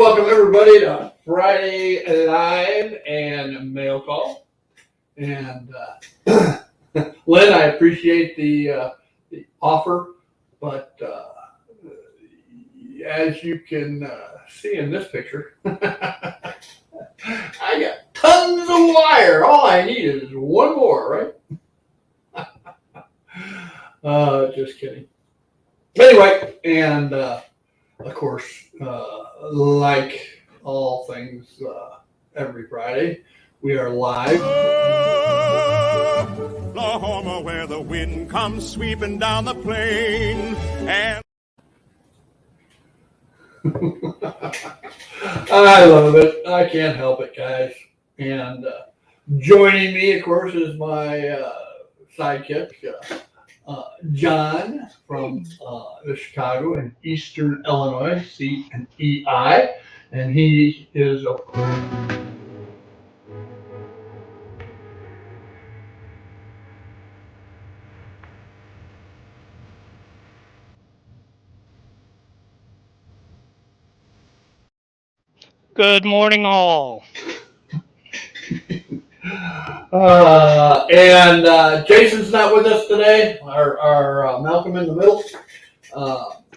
welcome everybody to Friday Live and Mail Call. And Lynn, I appreciate the offer, but as you can see in this picture, I got tons of wire. All I need is one more, right? Just kidding. Anyway, and of course, like all things every Friday, we are live. Oklahoma, where the wind comes sweeping down the plain. And I love it. I can't help it, guys. And joining me, of course, is my sidekick, John from the Chicago and Eastern Illinois, C&EI. And he is, of course, Good morning, all. and Jason's not with us today. Our Malcolm in the Middle.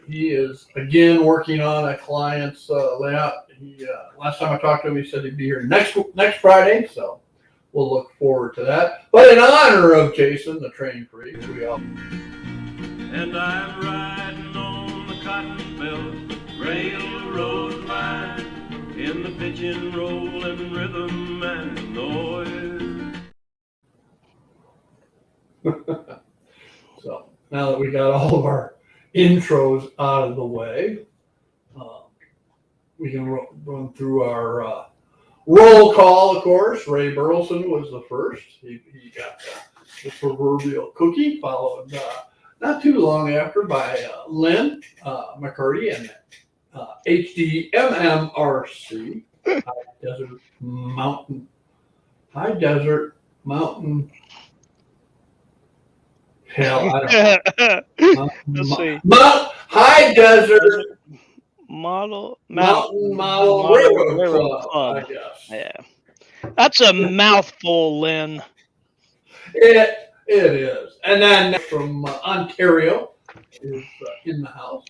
He is again working on a client's layout. He last time I talked to him, he said he'd be here next Friday, so we'll look forward to that. But in honor of Jason, the train freak, we all. And I'm riding on the cotton belt railroad line in the pitching, rolling rhythm and noise. So now that we got all of our intros out of the way, we can run through our roll call. Of course, Ray Burleson was the first. He got the proverbial cookie, followed not too long after by Lynn McCurdy and HDMMRC, High Desert Mountain. Hell, I don't know. Let's see. High Desert Mountain Model Railroad Club, I guess. Yeah. That's a mouthful, Lynn. It is. And then from Ontario is in the house.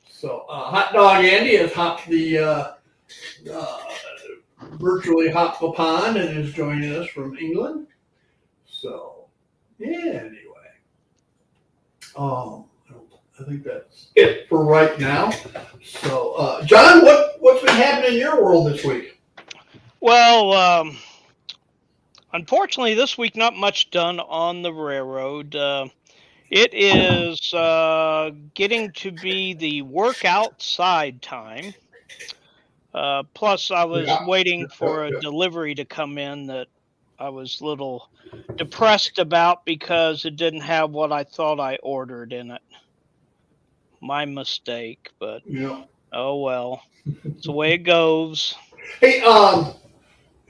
So Hot Dog Andy has hopped the virtually hopped the pond and is joining us from England. So yeah, anyway. I think that's it for right now. So John, what's been happening in your world this week? Well, unfortunately, this week not much done on the railroad. It is getting to be the work outside time. Plus, I was waiting for a delivery to come in that I was a little depressed about because it didn't have what I thought I ordered in it. My mistake, but oh well. It's the way it goes. Hey,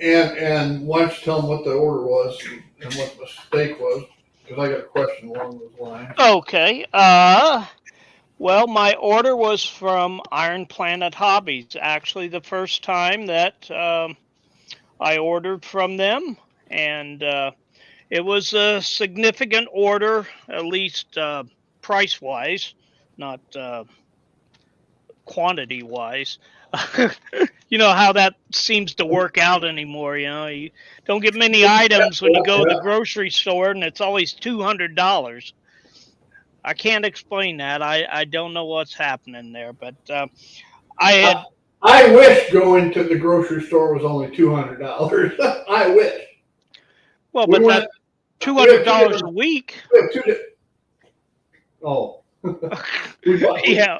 and why don't you tell them what the order was and what the mistake was? Because I got a question along those lines. Okay. Well, my order was from Iron Planet Hobbies. Actually, the first time that I ordered from them, and it was a significant order, at least price-wise, not quantity-wise. You know how that seems to work out anymore. You don't get many items when you go to the grocery store, and it's always $200. I can't explain that. I don't know what's happening there, but I wish going to the grocery store was only $200. I wish. Well, but that's $200 a week. Yeah.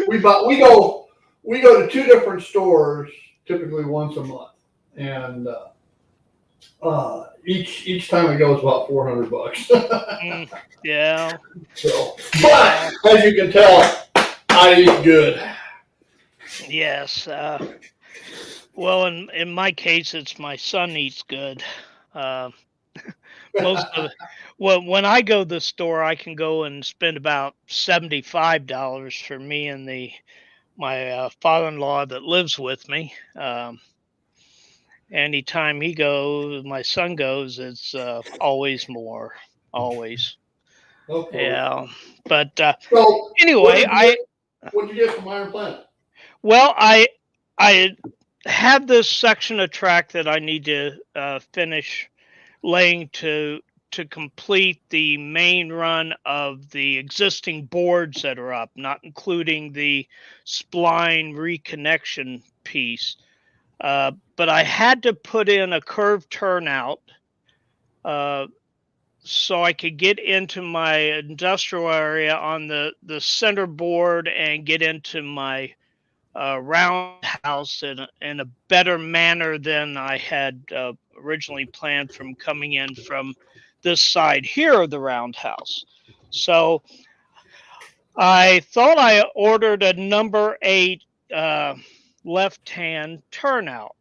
We go to two different stores typically once a month, and each time we go is about $400. Yeah. So, but as you can tell, I eat good. Yes. Well, in my case, it's my son eats good. When I go to the store, I can go and spend about $75 for me and the my father-in-law that lives with me. Anytime he goes, my son goes, it's always more, always. Of course. Yeah, but So, what anyway, did you get? What did you get from Iron Planet? well, I have this section of track that I need to finish laying to complete the main run of the existing boards that are up, not including the spline reconnection piece. But I had to put in a curved turnout uh, so I could get into my industrial area on the center board and get into my roundhouse in a better manner than I had originally planned from coming in from this side here of the roundhouse. So I thought I ordered a number 8 left hand turnout,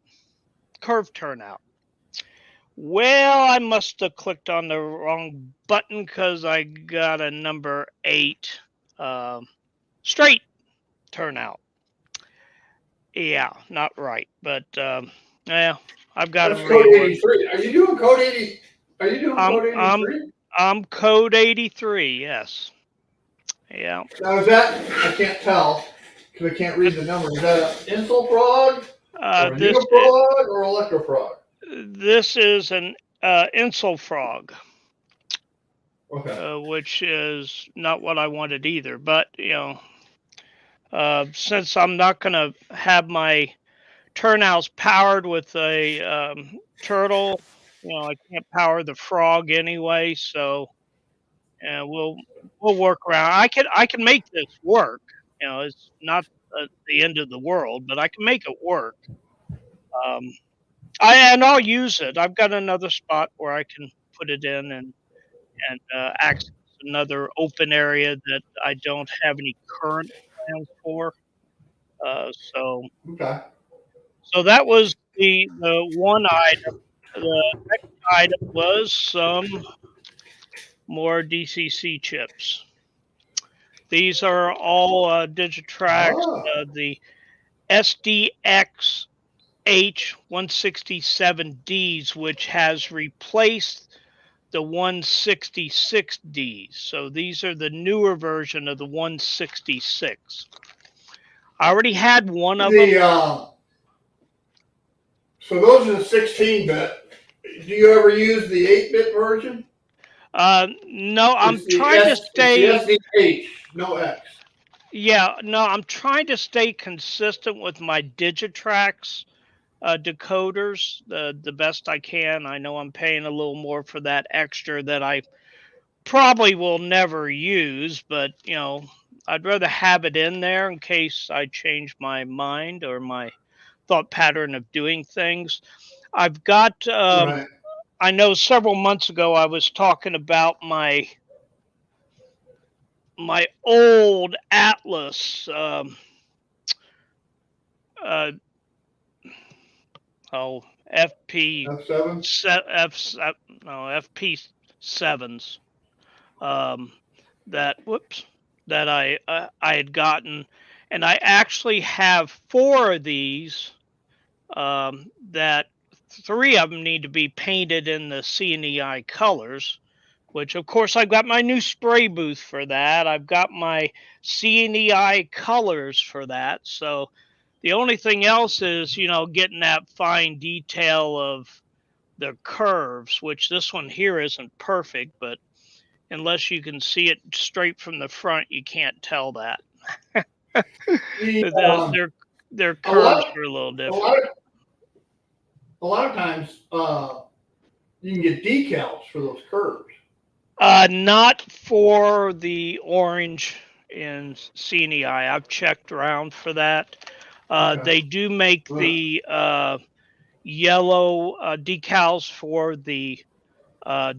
curved turnout. Well, I must have clicked on the wrong button because I got a number 8 straight turnout. Yeah, not right, but yeah, I've got That's them code reordered. 83. Are you doing code 80? Are you doing I'm code I'm 83? I'm code 83. Yes. Yeah. Now is that, I can't tell because I can't read the number. Is that an insult frog or a This unifrog or electrofrog? this is an insel frog, Okay. which is not what I wanted either. But since I'm not going to have my turnouts powered with a turtle, I can't power the frog anyway. So we'll work around. I can make this work. It's not the end of the world, but I can make it work. Um, I'll use it. I've got another spot where I can put it in and access another open area that I don't have any current plans for. Uh, so Okay. so that was the one item. The next item was some more DCC chips. These are all Digitrax, Oh. the SDX H167Ds, which has replaced the 166Ds. So these are the newer version of the 166. I already had one of them. So those are the 16-bit. Do you ever use the 8-bit version? No, I'm It's the trying to stay. It's the SDH, no X. Yeah, no, I'm trying to stay consistent with my Digitrax decoders the best I can. I know I'm paying a little more for that extra that I probably will never use, but I'd rather have it in there in case I change my mind or my thought pattern of doing things. I've got. Right. I know several months ago I was talking about my old Atlas. FP F7? FP sevens. That I had gotten, and I actually have 4 of these. That 3 of them need to be painted in the CNEI colors, which of course I've got my new spray booth for that. I've got my CNEI colors for that. So the only thing else is, getting that fine detail of the curves, which this one here isn't perfect, but unless you can see it straight from the front, you can't tell that. Their curves are a little different. A lot of times, you can get decals for those curves. Not for the orange in CNEI. I've checked around for that. Okay. They do make the yellow decals for the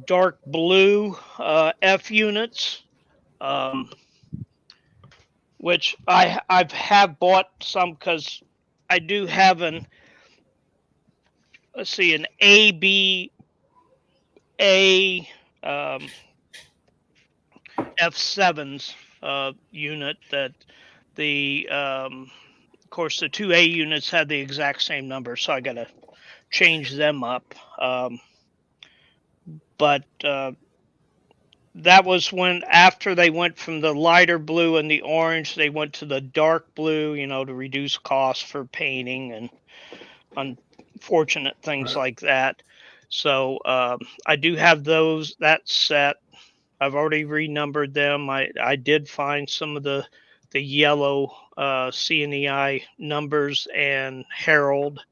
dark blue F units, which I've have bought some because I do have an ABA F7s unit that the of course, the 2A units had the exact same number, so I got to change them up. But that was when, after they went from the lighter blue and the orange, they went to the dark blue, to reduce costs for painting and unfortunate things Right. like that. So I do have that set. I've already renumbered them. I did find some of the yellow CNEI numbers and Herald.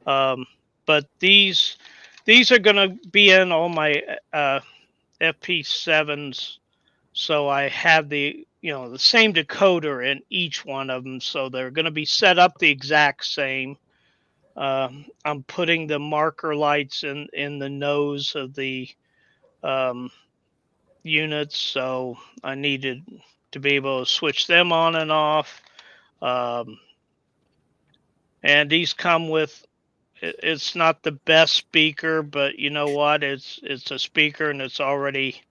But these are going to be in all my FP7s, so I have the same decoder in each one of them, so they're going to be set up the exact same. I'm putting the marker lights in the nose of the units, so I needed to be able to switch them on and off. And these come with, it's not the best speaker, but you know what? It's a speaker, and it's already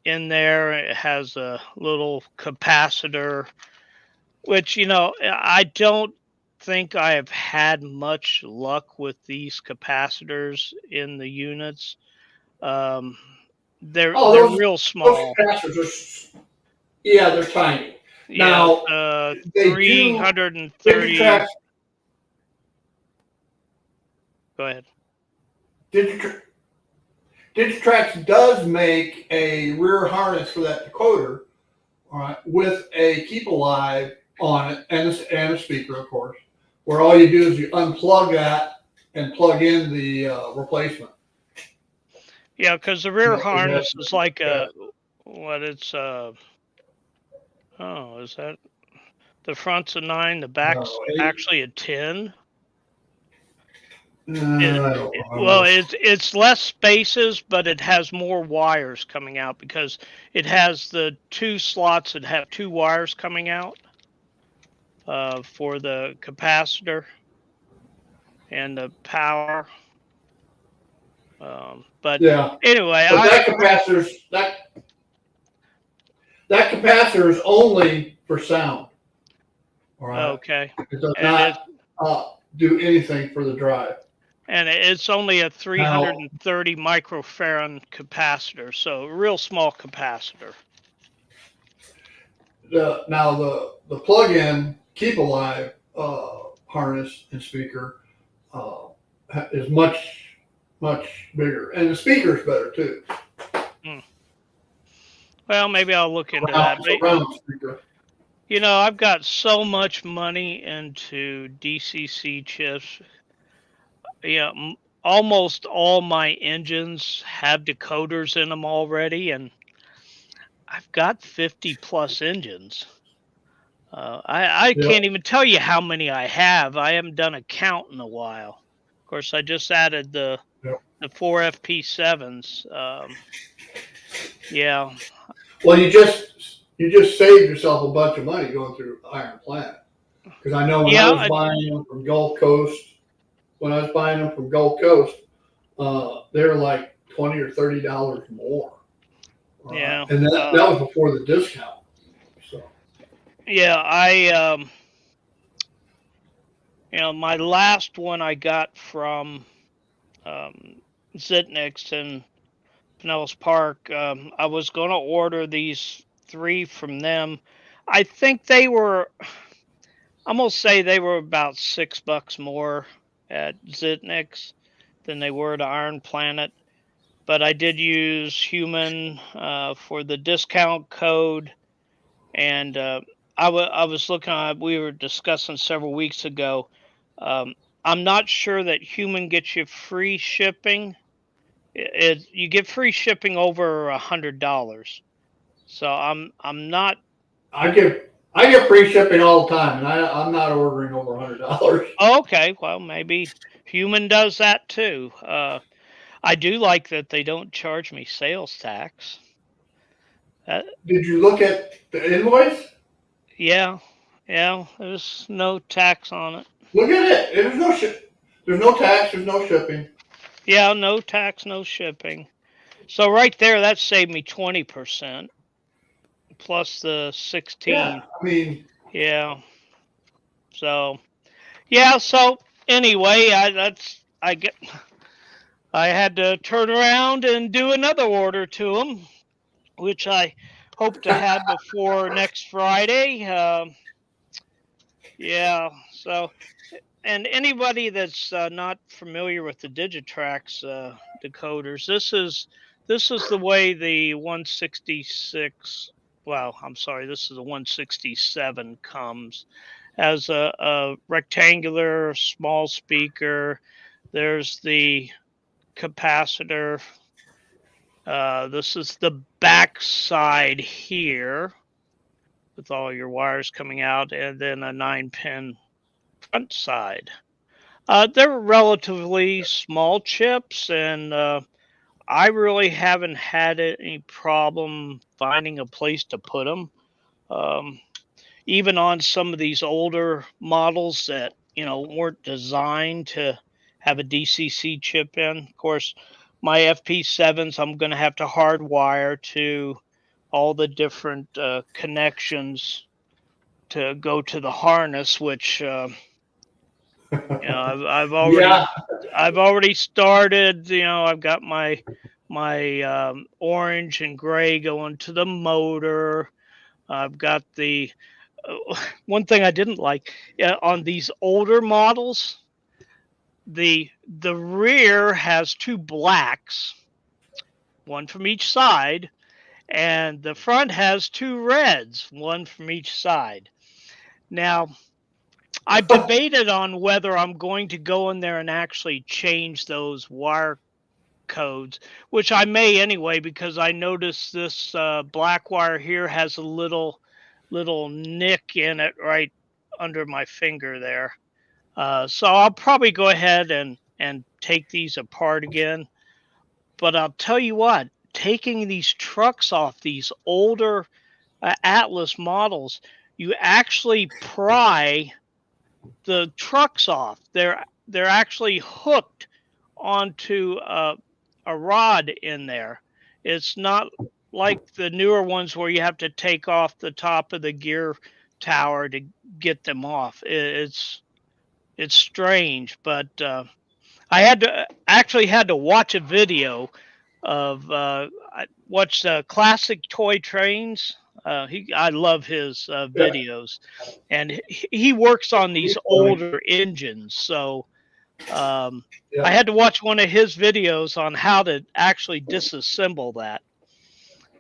in there. It has a little capacitor, which I don't think I have had much luck with these capacitors in the units. They're Oh, real those small. capacitors are, yeah, they're tiny. Yeah, Now, they do 330. Digitrax. Go ahead. Digitrax does make a rear harness for that decoder, all right, with a Keep Alive on it and a speaker, of course, where all you do is you unplug that and plug in the replacement. Yeah, because the rear Yeah, harness is like yeah. is that the front's a 9, the back's No, 8. actually a 10. I don't Well, remember. it's less spaces, but it has more wires coming out because it has the 2 slots that have 2 wires coming out for the capacitor and the power. But Yeah, anyway, but that capacitor is only for sound. All right, okay, it does and not do anything for the drive. it's only a Now, 330 microfarad capacitor, so a real small capacitor. the plug-in Keep Alive harness and speaker is much bigger, and the speaker is better too. Well, maybe I'll look into that. It's a round speaker. I've got so much money into DCC chips. Almost all my engines have decoders in them already, and I've got 50 plus engines. I Yep. can't even tell you how many I have. I haven't done a count in a while. Of course, I just added the 4 FP7s. Yeah. Well, you just saved yourself a bunch of money going through Iron Planet, because I know when I was buying them from Gulf Coast, they're like $20 or $30 more. Yeah. And that was before the discount. So. Yeah, my last one I got from Zitniks in Pinellas Park. I was going to order these 3 from them. I think they were, I'm going to say they were about $6 more at Zitniks than they were to Iron Planet. But I did use Human for the discount code. And I was looking at, we were discussing several weeks ago. I'm not sure that Human gets you free shipping. You get free shipping over $100. So I'm not. I get free shipping all the time, and I'm not ordering over $100. Okay, well maybe Human does that too. I do like that they don't charge me sales tax. Did you look at the invoice? Yeah, there's no tax on it. Look at it. There's no There's no tax. There's no shipping. Yeah, no tax, no shipping. So right there, that saved me 20% plus the 16. Yeah, I mean. Yeah. So yeah. So anyway, I had to turn around and do another order to him, which I hope to have before next Friday. Yeah. So, and anybody that's not familiar with the Digitrax decoders, this is the way the 166. Well, I'm sorry, this is the 167 comes as a rectangular small speaker. There's the capacitor. This is the back side here with all your wires coming out, and then a 9-pin front side. They're relatively small chips, and I really haven't had any problem finding a place to put them. Um, Even on some of these older models that weren't designed to have a DCC chip in. Of course, my FP7s I'm going to have to hardwire to all the different connections to go to the harness, which Yeah. I've already started. I've got my orange and gray going to the motor. I've got the one thing I didn't like on these older models. The rear has two blacks, one from each side, and the front has two reds, one from each side. Now, I've debated on whether I'm going to go in there and actually change those wire codes, which I may anyway, because I noticed this black wire here has a little nick in it right under my finger there. So I'll probably go ahead and take these apart again. But I'll tell you what, taking these trucks off these older Atlas models, you actually pry the trucks off. They're actually hooked onto a rod in there. It's not like the newer ones where you have to take off the top of the gear tower to get them off. It's strange, but I had to watch a video of I watched Classic Toy Trains. I love his videos, and he works on these older engines. So I had to watch one of his videos on how to actually disassemble that,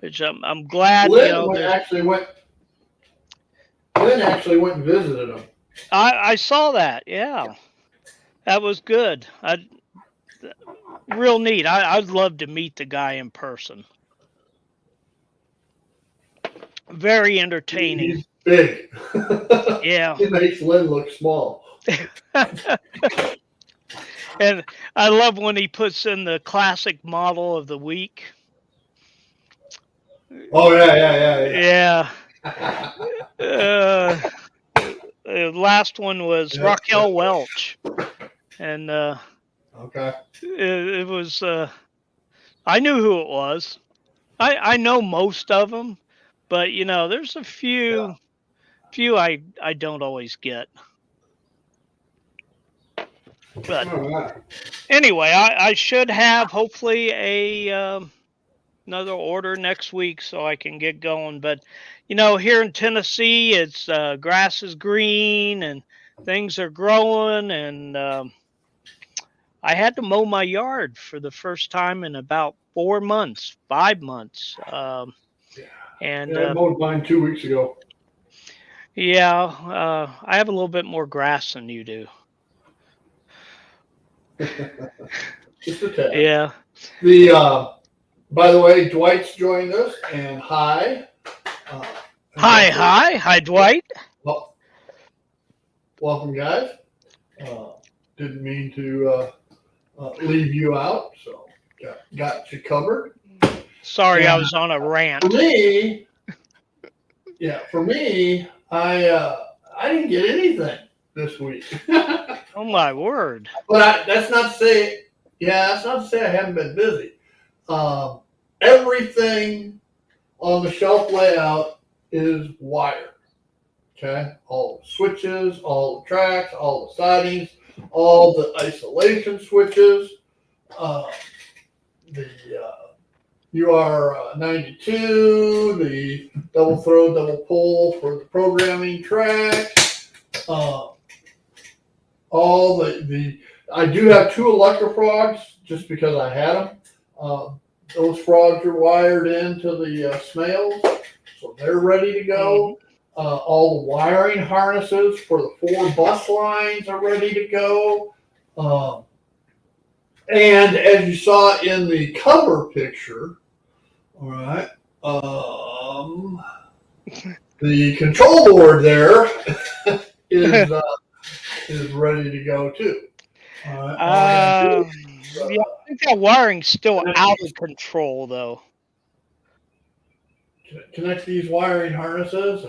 which I'm glad. Lynn actually went and visited him. I saw that. Yeah, that was good. Real neat. I'd love to meet the guy in person. Very entertaining. He's big. Yeah. He makes Lynn look small. And I love when he puts in the classic model of the week. Oh yeah. The last one was Raquel Welch, and okay. It was. I knew who it was. I know most of them, but there's a few I don't always get. But anyway, I should have hopefully another order next week so I can get going. But here in Tennessee, it's grass is green and things are growing, and I had to mow my yard for the first time in about 5 months. And I mowed mine 2 weeks ago. Yeah, I have a little bit more grass than you do. Just a tad. Yeah. By the way, Dwight's joined us, and hi. Hi, Dwight. Well, welcome, guys. Didn't mean to leave you out, so got you covered. Sorry, I was on a rant. For me, I didn't get anything this week. Oh my word! But that's not to say I haven't been busy. Everything on the shelf layout is wired. Okay, all the switches, all the tracks, all the sidings, all the isolation switches, the UR92, the double throw, double pull for the programming track. All the I do have two electrofrogs just because I had them. Those frogs are wired into the Smales, so they're ready to go. All the wiring harnesses for the 4 bus lines are ready to go. And as you saw in the cover picture, all right, the control board there is ready to go too. All right, all I gotta do Yeah, I think that wiring's still out of control, though. connect these wiring harnesses.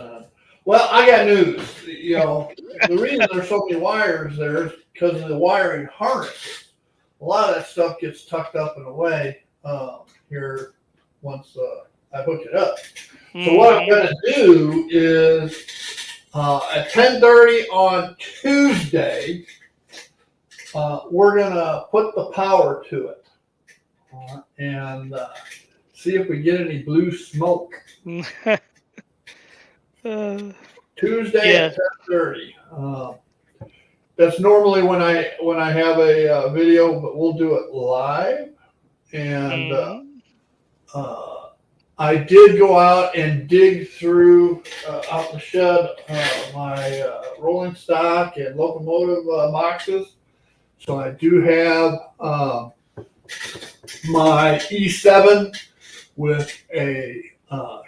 Well, I got news. You know, the reason there's so many wires there is because of the wiring harnesses. A lot of that stuff gets tucked up and away here once I hook it up. So what I'm going to do is at 10:30 on Tuesday, we're going to put the power to it and see if we get any blue smoke. Tuesday at 10:30. That's normally when I have a video, but we'll do it live. And I did go out and dig through out in the shed my rolling stock and locomotive boxes. So I do have my E7 with a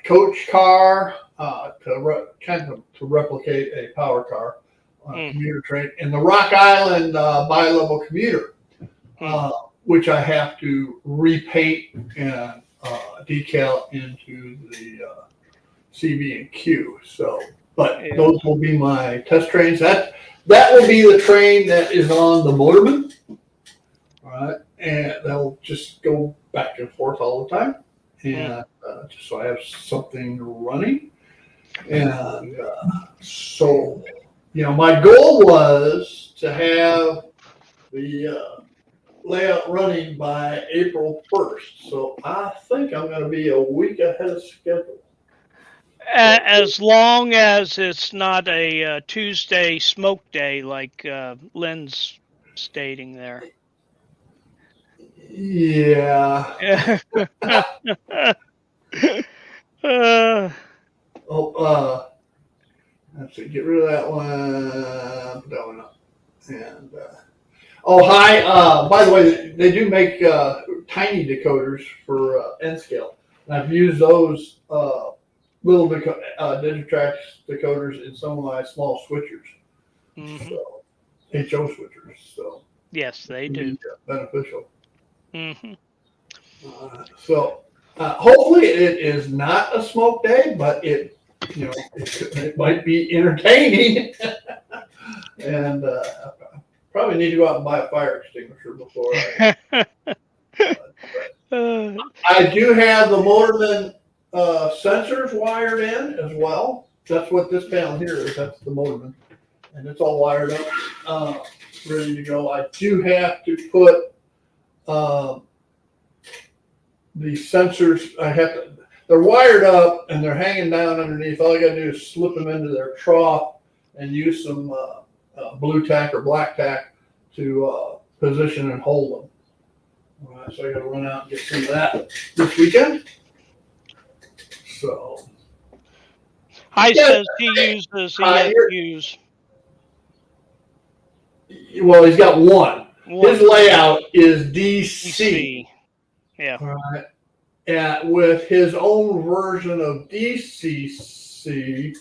coach car to replicate a power car commuter train, and the Rock Island bi-level commuter, which I have to repaint and decal into the CB&Q. So, but those will be my test trains. That will be the train that is on the Motorman. All right, and they'll just go back and forth all the time, and just so I have something running. And so, you know, my goal was to have the layout running by April 1st. So I think I'm going to be a week ahead of schedule. As long as it's not a Tuesday smoke day like Lynn's stating there. Yeah. Let's see, get rid of that one. Put that one up. And hi. By the way, they do make tiny decoders for N-Scale. And I've used those little Digitrax decoders in some of my small switchers. So, HO switchers. So yes, they do. Beneficial. So hopefully it is not a smoke day, but it might be entertaining. And probably need to go out and buy a fire extinguisher before I do have the Motorman sensors wired in as well. That's what this panel here is. That's the Motorman. And it's all wired up, ready to go. I do have to put the sensors, they're wired up and they're hanging down underneath. All I got to do is slip them into their trough and use some blue tack or black tack to position and hold them. All right, so I got to run out and get some of that this weekend. So. Says he uses EFUs. Well, he's got one. His layout is DC. Yeah. All right. And with his own version of DCC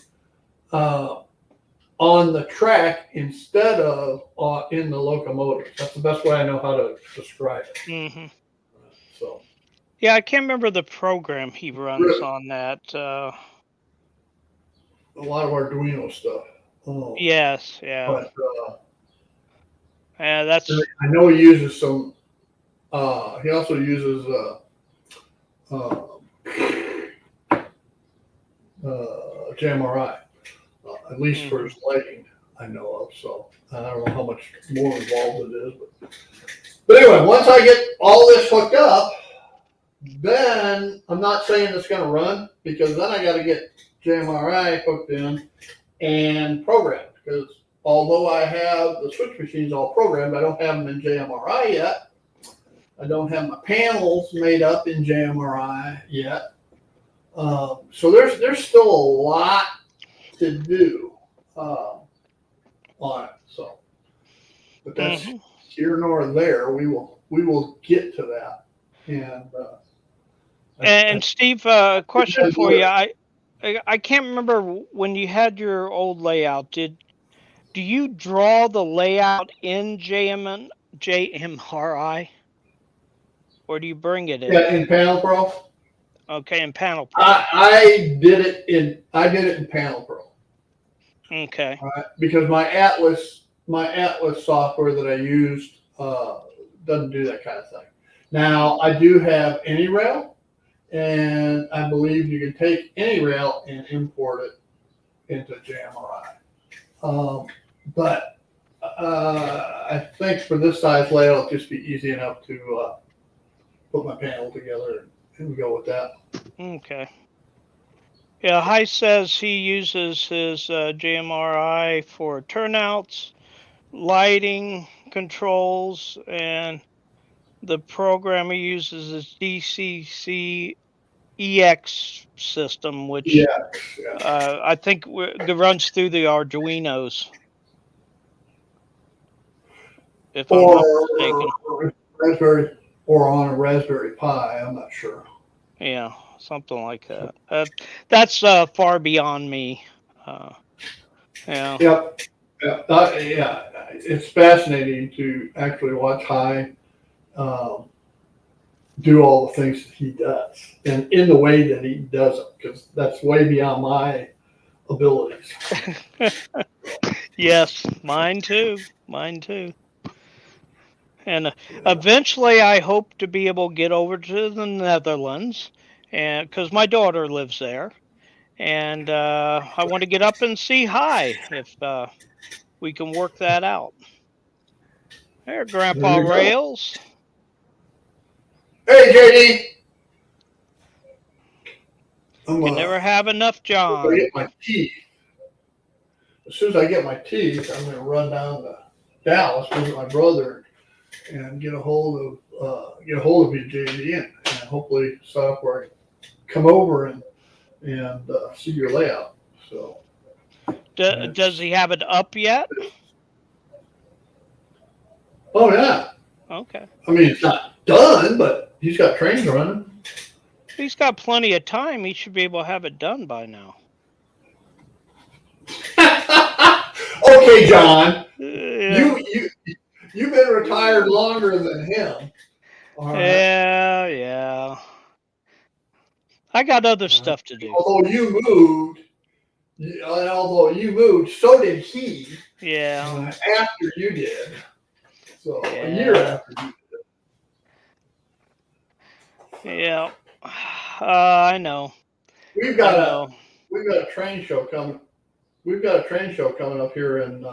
on the track instead of in the locomotive. That's the best way I know how to describe it. So. Yeah, I can't remember the program he runs on that. A lot of Arduino stuff. Yes, yeah. But, that's. I know he uses some. He also uses JMRI. at least for his lighting, I know of. So I don't know how much more involved it is. But anyway, once I get all this hooked up, then I'm not saying it's going to run, because then I got to get JMRI hooked in and programmed. Because although I have the switch machines all programmed, I don't have them in JMRI yet. I don't have my panels made up in JMRI yet. So there's still a lot to do on it. So, but that's here nor there. We will get to that. And Steve, question for you. I can't remember when you had your old layout. Do you draw the layout in JMRI, or do you bring it in? Yeah, in Panel Pro. Okay, in Panel Pro. I did it in Panel Pro. Okay. Because my Atlas software that I used doesn't do that kind of thing. Now I do have AnyRail, and I believe you can take AnyRail and import it into JMRI. But I think for this size layout, it'll just be easy enough to put my panel together and go with that. Okay. Yeah, Heis says he uses his JMRI for turnouts, lighting controls, and the program he uses is DCC EX system, which I think runs through the Arduinos, if I'm not mistaken. Raspberry, or on a Raspberry Pi, I'm not sure. Yeah, something like that. That's far beyond me. Yeah. Yep. Yeah. It's fascinating to actually watch Hai do all the things that he does, and in the way that he does it, because that's way beyond my abilities. Yes, mine too. And eventually, I hope to be able to get over to the Netherlands, and because my daughter lives there, and I want to get up and see Hai if we can work that out. There, Grandpa Rails. Hey, JD. You never have enough, John. I get my teeth. As soon as I get my teeth, I'm going to run down to Dallas, visit my brother, and get a hold of you, JD, and hopefully set up where I come over and see your layout. So, does he have it up yet? Oh yeah. Okay. I mean, it's not done, but he's got trains running. He's got plenty of time. He should be able to have it done by now. Okay, John. Yeah. You've been retired longer than him. All right. Yeah. I got other stuff to do. Although you moved, so did he. Yeah. After you did. So a year after you did. Yeah. I know. We've got a train show coming. We've got a train show coming up here in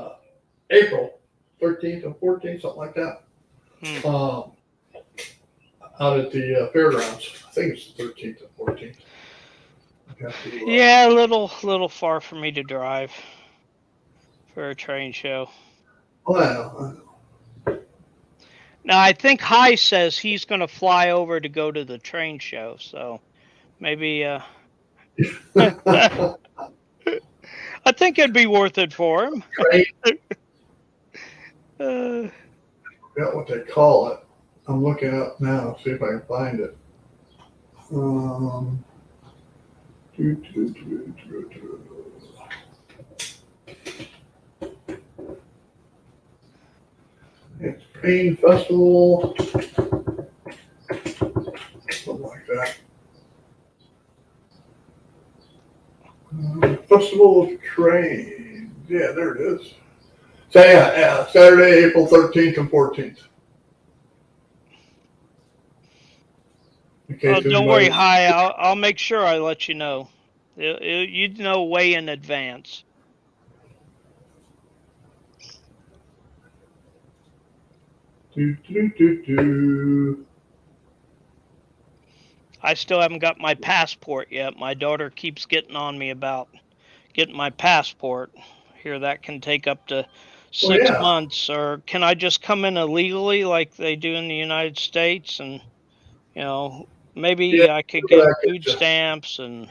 April 13th and 14th, something like that. Out at the fairgrounds. I think it's the 13th and 14th. Yeah, a little far for me to drive for a train show. Oh, I know. Now, I think Hai says he's going to fly over to go to the train show, so maybe I think it'd be worth it for him. I forgot what they call it. I'm looking up now, see if I can find it. It's Train Festival, something like that. Festival of Trains. Yeah, there it is. So yeah, Saturday, April 13th and 14th. Oh, don't worry, Hai. I'll make sure I let you know. You'd know way in advance. Do, do, do, do. I still haven't got my passport yet. My daughter keeps getting on me about getting my passport. Here, that can take up to Oh, 6 months. Or can I just come in illegally like they do in the United States? And, Yeah, maybe I could get that food gets stamps and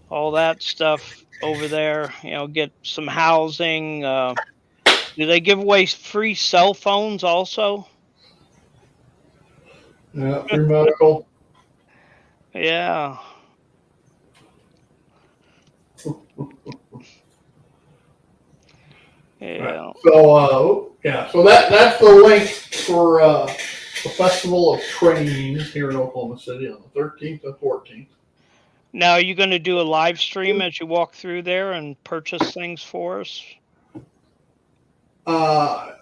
all that stuff over there. Get some housing. Do they give away free cell phones also? you. Yeah, free medical. Yeah. Right. Yeah. So, so that's the link for the Festival of Trains here in Oklahoma City on the 13th and 14th. Now, are you going to do a live stream as you walk through there and purchase things for us? I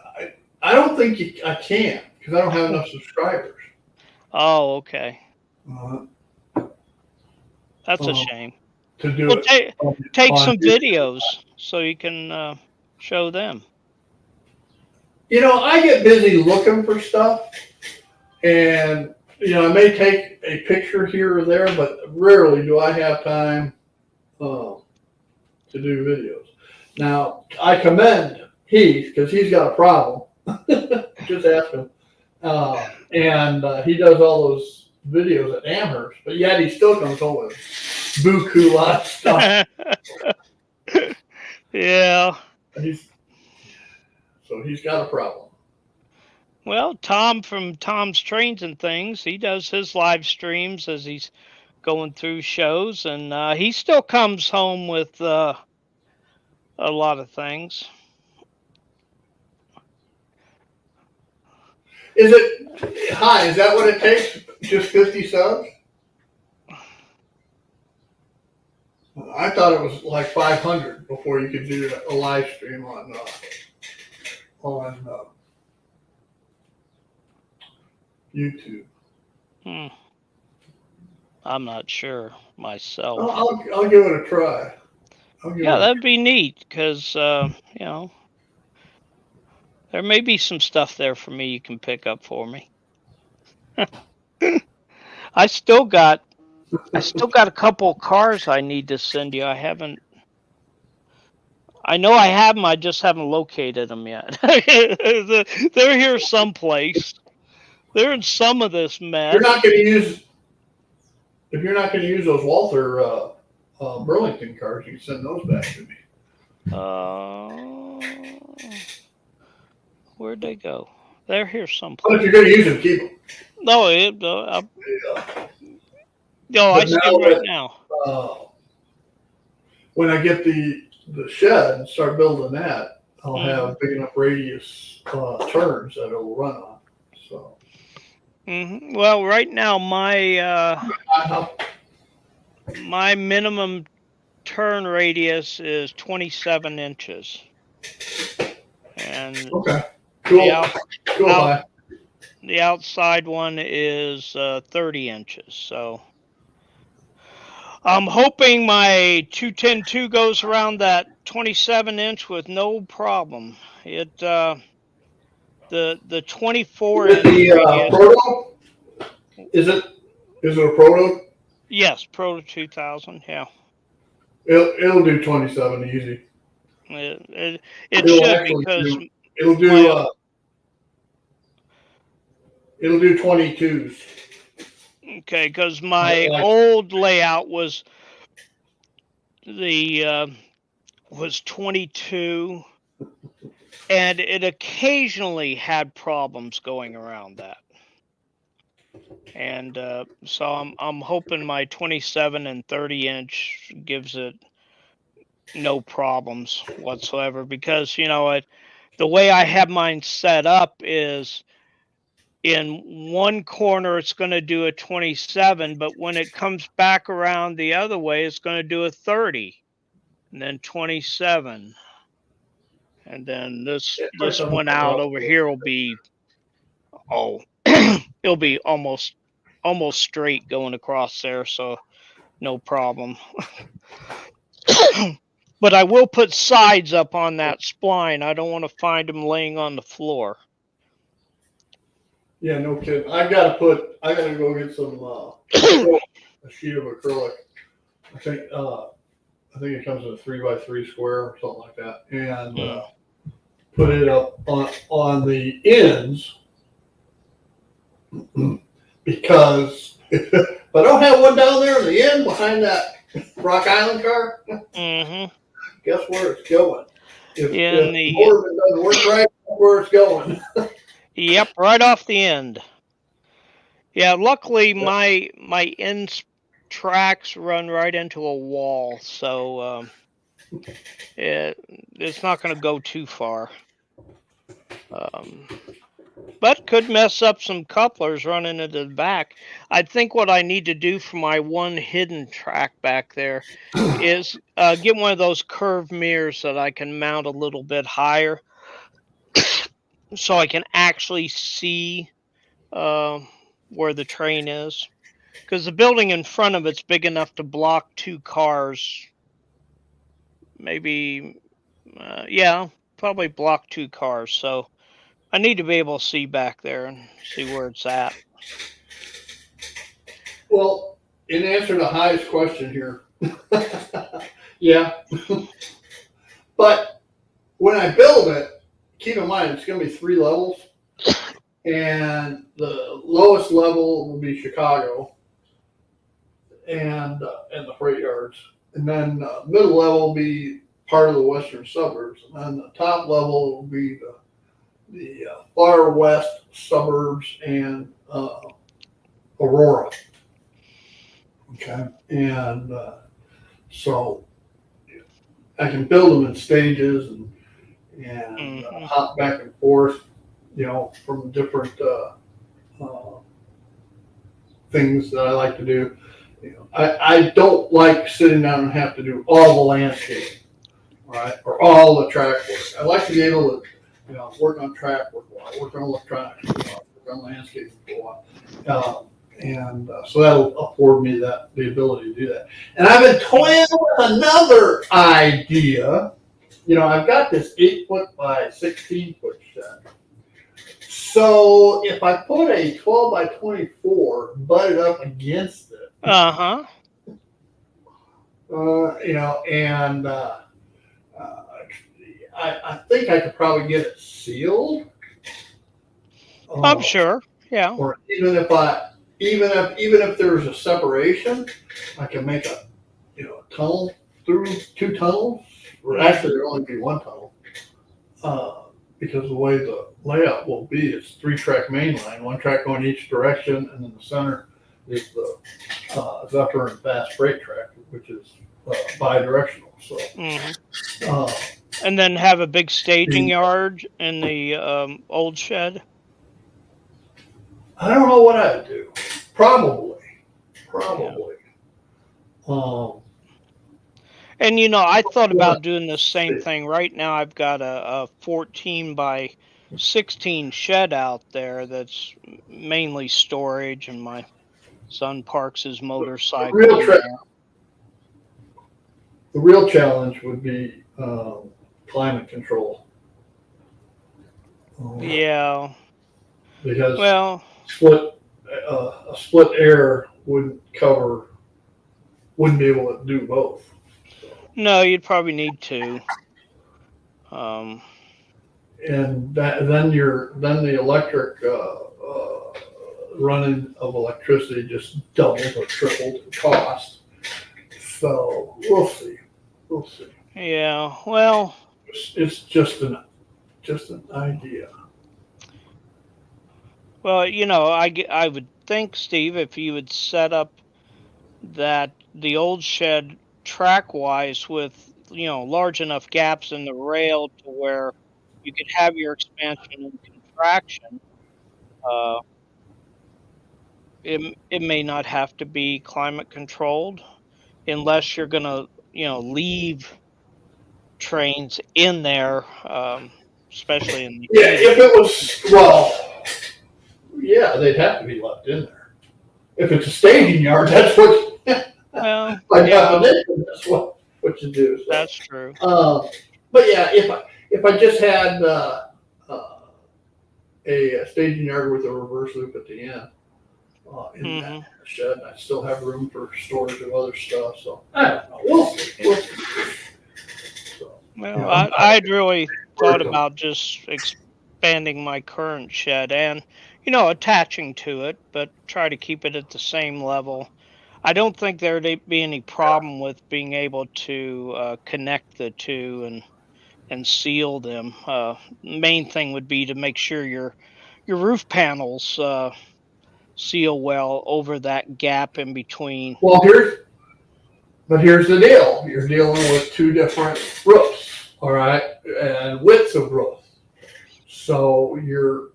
don't think I can because I don't have enough subscribers. Oh, okay. Uh, That's a um, shame. to do Well, it. take on some YouTube. videos so you can show them. I get busy looking for stuff, and I may take a picture here or there, but rarely do I have time to do videos. Now, I commend Heath because he's got a problem. Just ask him. And he does all those videos at Amherst, but yet he still comes home with buku lot of stuff. Yeah. He's got a problem. Well, Tom from Tom's Trains and Things, he does his live streams as he's going through shows, and he still comes home with a lot of things. Is that what it takes? Just 50 subs? I thought it was like 500 before you could do a live stream on YouTube. I'm not sure myself. I'll give it a try. Yeah, that'd be neat because there may be some stuff there for me you can pick up for me. I still got a couple cars I need to send you. I know I have them. I just haven't located them yet. They're here someplace. They're in some of this mess. If you're not going to use those Walther Burlington cars, you can send those back to me. Where'd they go? They're here someplace. But if you're going to use them, keep them. No, I see them right now. When I get the shed and start building that, I'll have big enough radius turns that it'll run on. So. Mm-hmm. Well, right now my minimum turn radius is 27 inches, and okay, cool. The outside one is 30 inches. So I'm hoping my 210-2 goes around that 27 inch with no problem. It the 24 inch radius. Proto? Is it a Proto? Yes, Proto 2000. Yeah. It'll do 27 easy. It should because it'll do 22s. Okay, because my old layout was 22, and it occasionally had problems going around that. And so I'm hoping my 27 and 30 inch gives it no problems whatsoever, because the way I have mine set up is in one corner it's going to do a 27, but when it comes back around the other way it's going to do a 30, and then 27, and then this one out over here will be it'll be almost straight going across there, so no problem. But I will put sides up on that spline. I don't want to find them laying on the floor. Yeah, no kidding. I gotta go get some, a sheet of acrylic. I think, it comes in a 3x3 square or something like that, and put it up on the ends because if I don't have one down there in the end behind that Rock Island car, Mm-hmm. guess where it's going? If In the the orbit doesn't work right, that's where it's going. Yep, right off the end. Yeah, luckily my end tracks run right into a wall, so it's not going to go too far. But could mess up some couplers running into the back. I think what I need to do for my one hidden track back there is get one of those curved mirrors that I can mount a little bit higher, so I can actually see where the train is. Because the building in front of it's big enough to block two cars. Maybe, yeah, probably block two cars. So I need to be able to see back there and see where it's at. Well, in answer to High's question here, yeah. But when I build it, keep in mind it's going to be 3 levels, and the lowest level will be Chicago, and the freight yards, and then middle level will be part of the western suburbs, and then the top level will be the far west suburbs and Aurora. Okay, and so I can build them in stages and hop back and forth, from different things that I like to do. I don't like sitting down and have to do all the landscaping, right, or all the track work. I like to be able to, work on track work a while, work on electronics, work on landscaping for a while. So that'll afford me the ability to do that. And I've been toying with another idea. I've got this 8-foot by 16-foot shed. So if I put a 12 by 24 butted up against it, and I think I could probably get it sealed. I'm sure. Yeah. Or even if there's a separation, I can make a tunnel through 2 tunnels, or actually there'll only be 1 tunnel, because the way the layout will be, it's 3-track main line, 1 track going each direction, and then the center is the Zephyr and fast freight track, which is bi-directional. So, and then have a big staging yard in the old shed. I don't know what I'd do. Probably. Yeah. And I thought about doing the same thing. Right now, I've got a 14 by 16 shed out there that's mainly storage, and my son parks his motorcycle. The real challenge would be climate control. Yeah. Because a split air wouldn't be able to do both. No, you'd probably need 2. And then the electric running of electricity just doubled or tripled in cost. So we'll see. Yeah. Well, it's just an idea. Well, I would think, Steve, if you would set up the old shed track-wise with, large enough gaps in the rail to where you could have your expansion and contraction, it may not have to be climate controlled unless you're going to, leave trains in there, especially in the if it was, they'd have to be left in there. If it's a staging yard, that's what. Well, definition, that's what you do. So. That's true. But yeah, if I just had a staging yard with a reverse loop at the end in Mm-hmm. that shed. I still have room for storage of other stuff, so I don't know. We'll see. We'll see. So, Well, Yeah. I'd really thought Vertical. about just expanding my current shed and, attaching to it, but try to keep it at the same level. I don't think there'd be any problem with being able to connect the two and seal them. Main thing would be to make sure your roof panels seal well over that gap in between. Well, here's the deal. You're dealing with two different roofs, all right, and widths of roof. So your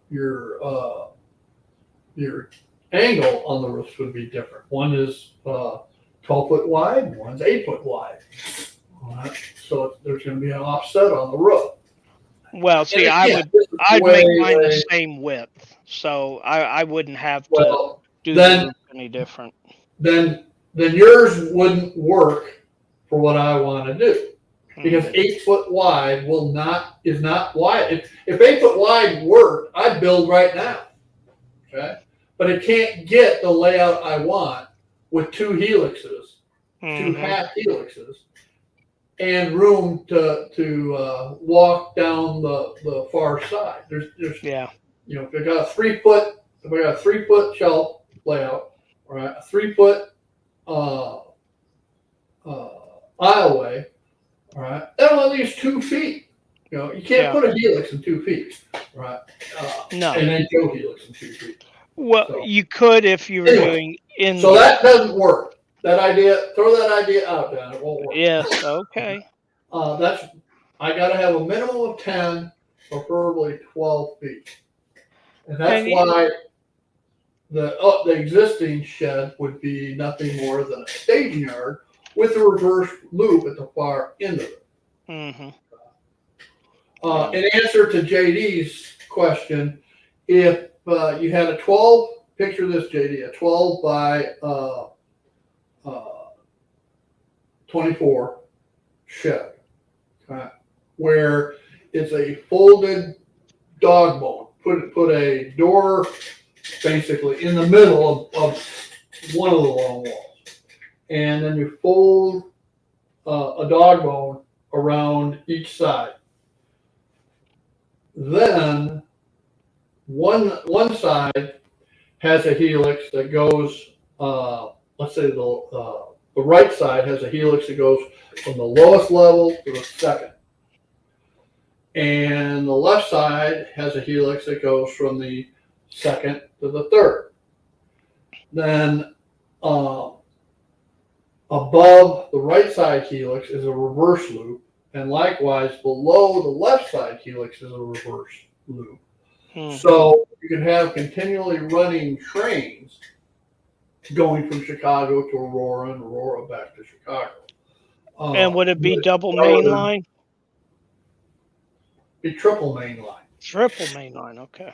angle on the roofs would be different. One is 12 foot wide, and one's 8 foot wide. All right, so there's going to be an offset on the roof. Well, see, And again, this is the I'd make way mine the they- same width, so I wouldn't have to Well, do then- the roof any different. then yours wouldn't work for what I want to do. Because 8 foot wide is not wide. If 8 foot wide worked, I'd build right now. Okay? But it can't get the layout I want with two helixes, two Mhm. half helixes, and room to walk down the far side. There's Yeah. if I got a 3 foot shelf layout, all right, a 3 foot aisleway, all right, that only leaves 2 feet. You can't Yeah. put a helix in 2 feet, right? No. And then go helix in 2 feet. Well, So- you could if you were Anyway, doing in. So that doesn't work. That idea, throw that idea out, Dan. It won't work. Yes. Okay. I got to have a minimum of 10, preferably 12 feet, and that's And you- why the existing shed would be nothing more than a staging yard with a reverse loop at the far end of it. Hmm. In answer to JD's question, if you had a 12, picture this, JD, a 12 by 24 shed, okay, where it's a folded dog bone. Put a door basically in the middle of one of the long walls, and then you fold a dog bone around each side. Then one side has a helix that goes. Let's say the right side has a helix that goes from the lowest level to the second, and the left side has a helix that goes from the second to the third. Then above the right side helix is a reverse loop, and likewise below the left side helix is a reverse loop. Hmm. So you can have continually running trains going from Chicago to Aurora and Aurora back to Chicago. And would it be with double no main other- line? Be triple main line. Triple main line. Okay.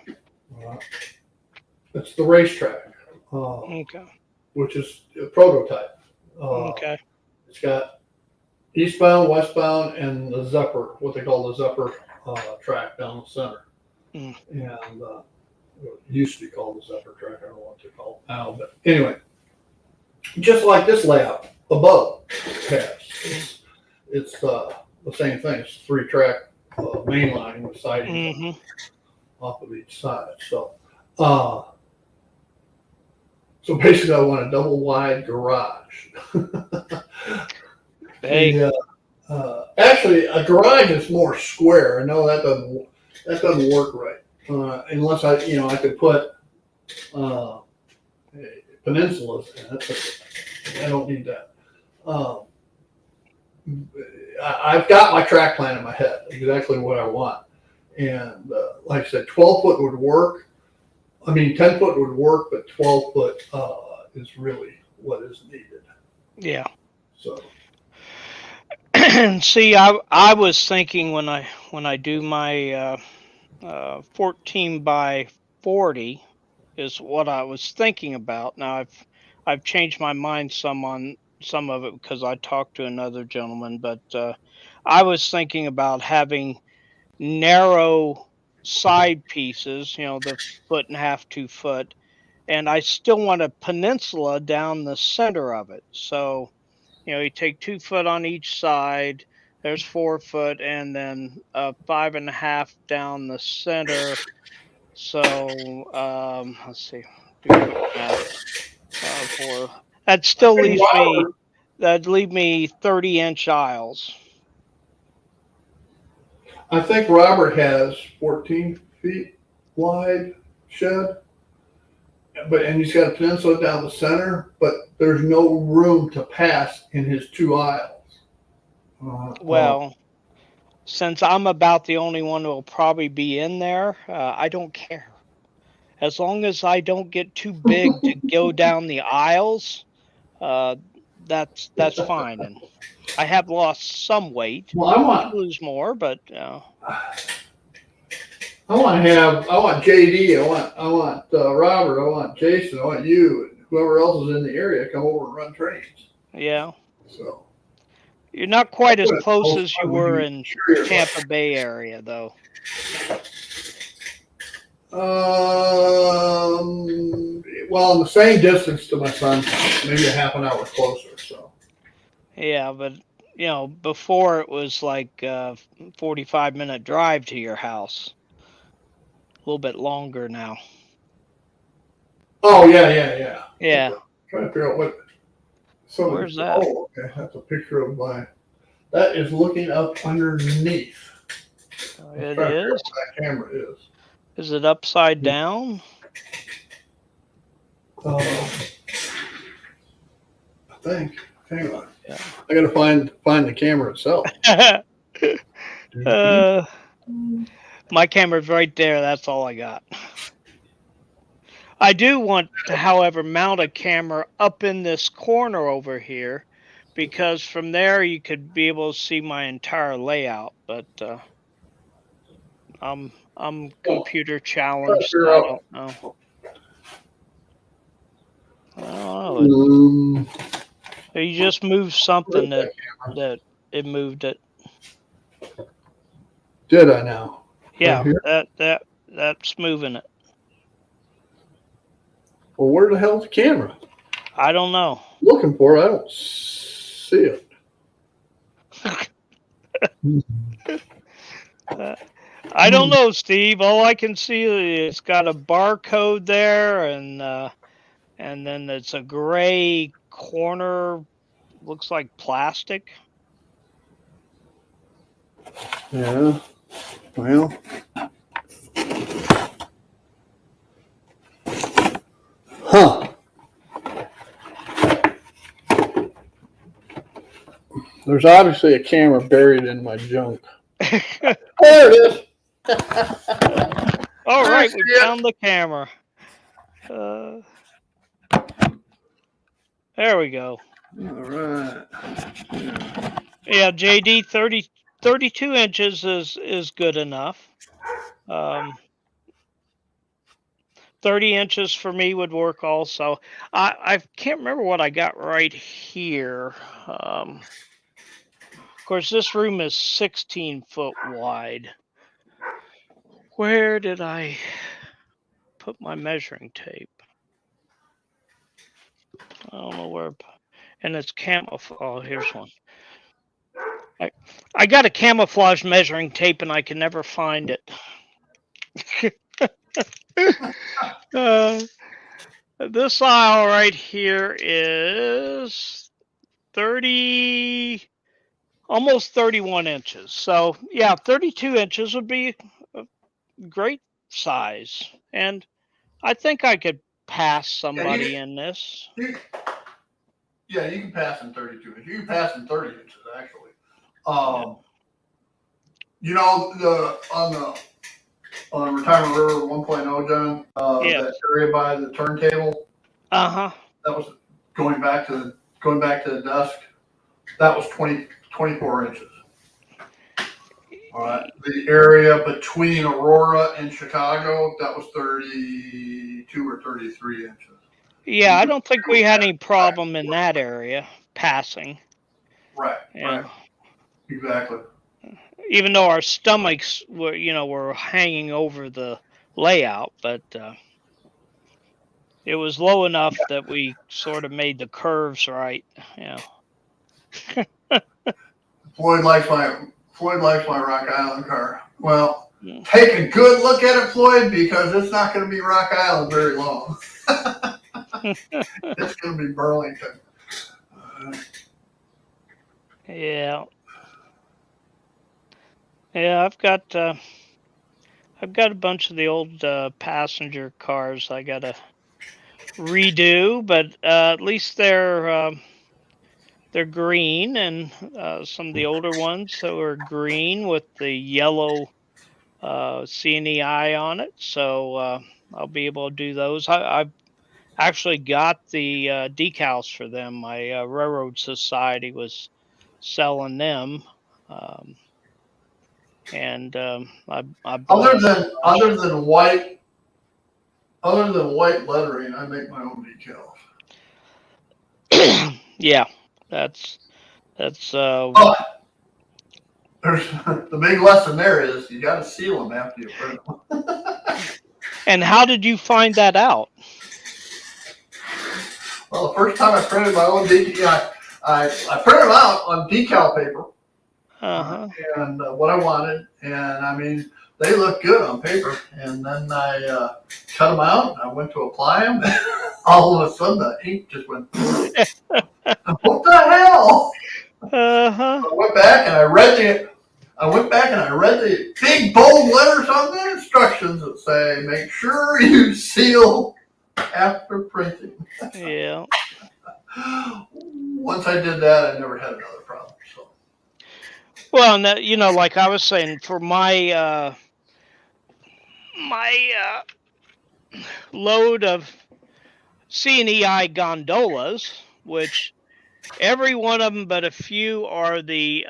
It's the racetrack, Okay. which is a prototype. Okay. It's got eastbound, westbound, and the Zephyr, what they call the Zephyr track down the center. Mm. And it used to be called the Zephyr track. I don't know what they call it now, but anyway, just like this layout above has, it's the same thing. It's 3-track main line with siding Hmm. off of each side. So basically, I want a double wide garage. Hey. Actually, a garage is more square. I know that doesn't work right unless I could put peninsulas in it. But I don't need that. I've got my track plan in my head, exactly what I want, and like I said, 12 foot would work. I mean, 10 foot would work, but 12 foot is really what is needed. Yeah. So. See, I was thinking when I do my 14 by 40 is what I was thinking about. Now I've changed my mind some on some of it because I talked to another gentleman, but I was thinking about having narrow side pieces, the 1.5 foot, 2 foot, and I still want a peninsula down the center of it. So, you take 2 foot on each side. There's 4 foot, and then 5.5 down the center. So let's see, do quick math. For that still leaves me. That'd leave me 30-inch aisles. I think Robert has 14 feet wide shed, and he's got a peninsula down the center, but there's no room to pass in his 2 aisles. Well, since I'm about the only one who will probably be in there, I don't care. As long as I don't get too big to go down the aisles, that's fine. And I have lost some weight. Well, I want to lose more, but I want JD, I want Robert, I want Jason, I want you, and whoever else is in the area come over and run trains. Yeah. So you're not quite as close as you were in Tampa Bay area, though. Well, in the same distance to my son, maybe a half an hour closer. So. Yeah, but before it was like 45-minute drive to your house. A little bit longer now. Oh yeah. Yeah. Trying to figure out what. Where's that? Oh, okay. That's a picture of my. That is looking up underneath. It is. What that camera is. Is it upside down? I think. Hang on. Yeah. I gotta find the camera itself. My camera's right there. That's all I got. I do want to, however, mount a camera up in this corner over here, because from there you could be able to see my entire layout. But I'm computer challenged. I don't know. You just moved something that it moved it. Did I now? Yeah, that's moving it. Well, where the hell's the camera? I don't know. Looking for it, I don't see it. I don't know, Steve. All I can see is it's got a barcode there, and then it's a gray corner, looks like plastic. Yeah. Well. Huh. There's obviously a camera buried in my junk. There it is. All right, we found the camera. There we go. All right. Yeah, JD, 32 inches is good enough. 30 inches for me would work also. I can't remember what I got right here. Of course, this room is 16 foot wide. Where did I put my measuring tape? I don't know where. And it's camouflage. Oh, here's one. I got a camouflage measuring tape and I can never find it. This aisle right here is 30, almost 31 inches. So yeah, 32 inches would be a great size. And I think I could pass somebody in this. Yeah, you can pass in 32 inches. You can pass in 30 inches, actually. You know, on Retirement River 1.0, John, that area by the turntable. Uh-huh. That was going back to the dusk. That was 24 inches. All right. The area between Aurora and Chicago, that was 32 or 33 inches. Yeah, I don't think we had any problem in that area passing. Right. Yeah. Right. Exactly. even though our stomachs were hanging over the layout, but it was low enough that we sort of made the curves right. Yeah. Floyd likes my Rock Island car. Well, Mm. take a good look at it, Floyd, because it's not going to be Rock Island very long. It's going to be Burlington. Yeah. Yeah, I've got a bunch of the old passenger cars I gotta redo, but at least they're green, and some of the older ones that were green with the yellow CNEI on it. So I'll be able to do those. I've actually got the decals for them. My Railroad Society was selling them. Um, and I bought Other a than bunch other of than white other than white lettering, I make my own decals. them. Yeah, that's But there's the big lesson there is you got to seal them after you print them. and how did you find that out? Well, the first time I printed my own decal, I printed them out on decal paper Uh-huh. and what I wanted, and I mean they look good on paper. And then I cut them out. And I went to apply them. All of a sudden, the ink just went. What the hell? Uh-huh. I went back and I read the big bold letters on the instructions that say, make sure you seal after printing. Yeah. Once I did that, I never had another problem. So Well, and like I was saying, for my load of CNEI gondolas, which every one of them but a few are the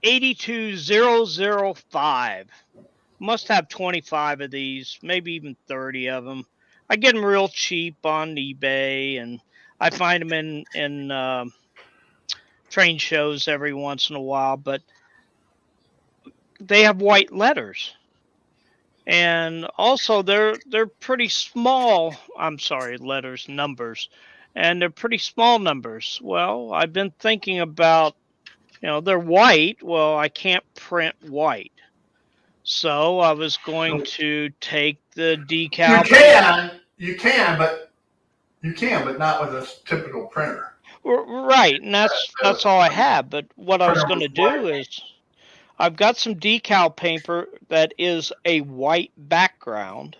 82005. Must have 25 of these, maybe even 30 of them. I get them real cheap on eBay, and I find them in train shows every once in a while. But they have white letters, and also they're pretty small. I'm sorry, numbers, and they're pretty small numbers. Well, I've been thinking about, they're white. Well, I can't print white. So I was going to take the decal. you can, but not with a typical printer. Right, and that's all I have. But what I was going to do is, I've got some decal paper that is a white background,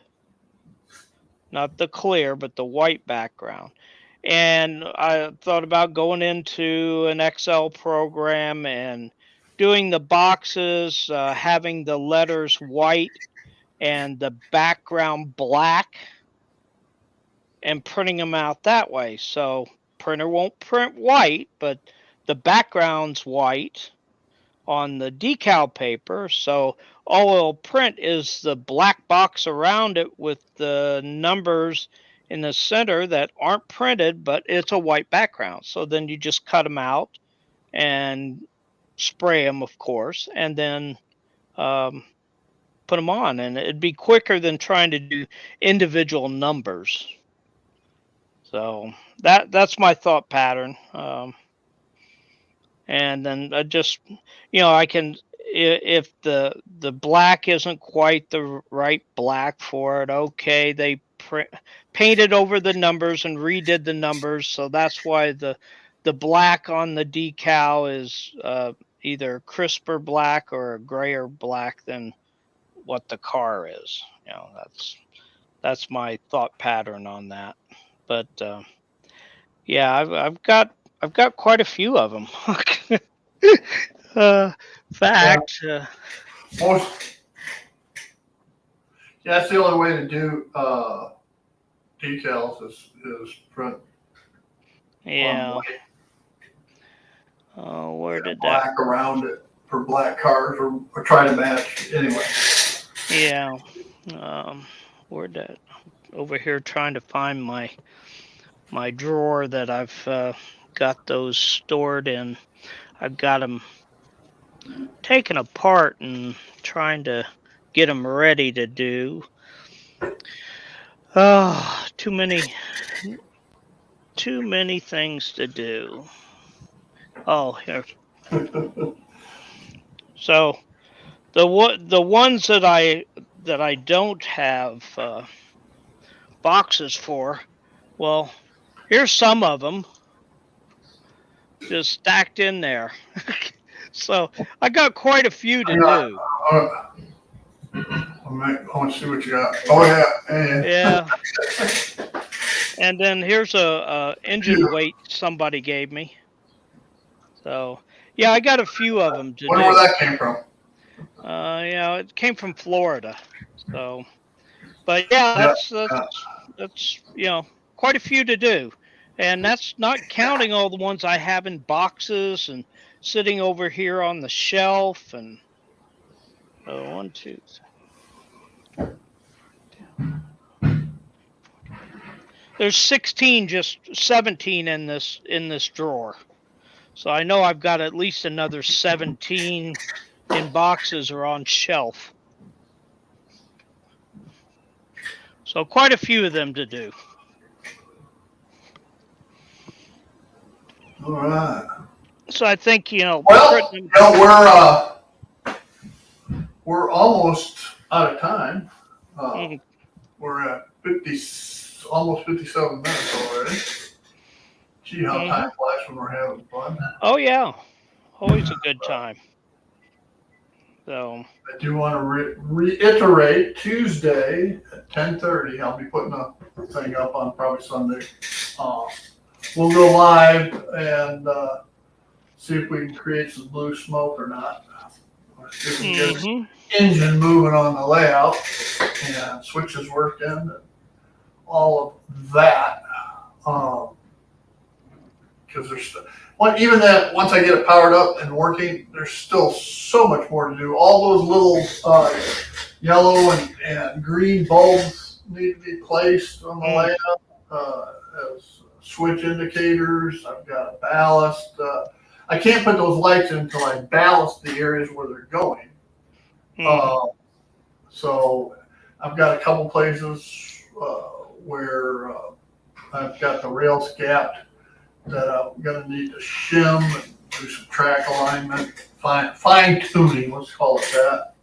not the clear, but the white background. And I thought about going into an Excel program and doing the boxes, having the letters white and the background black, and printing them out that way. So printer won't print white, but the background's white on the decal paper. So all it'll print is the black box around it with the numbers in the center that aren't printed, but it's a white background. So then you just cut them out and spray them, of course, and then put them on. And it'd be quicker than trying to do individual numbers. So that's my thought pattern. And then I just, I can, if the black isn't quite the right black for it, okay, they painted over the numbers and redid the numbers, so that's why the black on the decal is either crisper black or a grayer black than what the car is. That's my thought pattern on that. But yeah, I've got quite a few of them. Fact. That's the only way to do decals is print. Yeah. Oh, where did black that? Around it for black cars, or try to match anyway. Yeah. Where'd that? Over here, trying to find my drawer that I've got those stored in. I've got them taken apart and trying to get them ready to do. Oh, too many things to do. Oh, here. So the ones that I don't have boxes for, well, here's some of them just stacked in there. So I got quite a few to do. I want to see what you got. Oh yeah, Yeah. And then here's a engine weight somebody gave me. So yeah, I got a few of them to Wonder where do. that came from. Yeah, it came from Florida. So, but yeah, that's quite a few to do, and that's not counting all the ones I have in boxes and sitting over here on the shelf. And 1, 2, 3. There's 16, just 17 in this drawer. So I know I've got at least another 17 in boxes or on shelf. So quite a few of them to do. All right. So I think Well, we're almost out of time. We're at almost 57 minutes already. Gee, how time flies when we're having fun. Oh yeah, always a good time. So I do want to reiterate Tuesday at 10:30. I'll be putting a thing up on probably Sunday. We'll go live and see if we can create some blue smoke or not. See if we can get an engine moving on the layout and switches working and all of that. Because there's even that once I get it powered up and working, there's still so much more to do. All those little yellow and green bulbs need to be placed on the layout as switch indicators. I've got ballast. I can't put those lights in until I ballast the areas where they're going. So I've got a couple places where I've got the rails gapped that I'm going to need to shim and do some track alignment, fine tuning, let's call it that.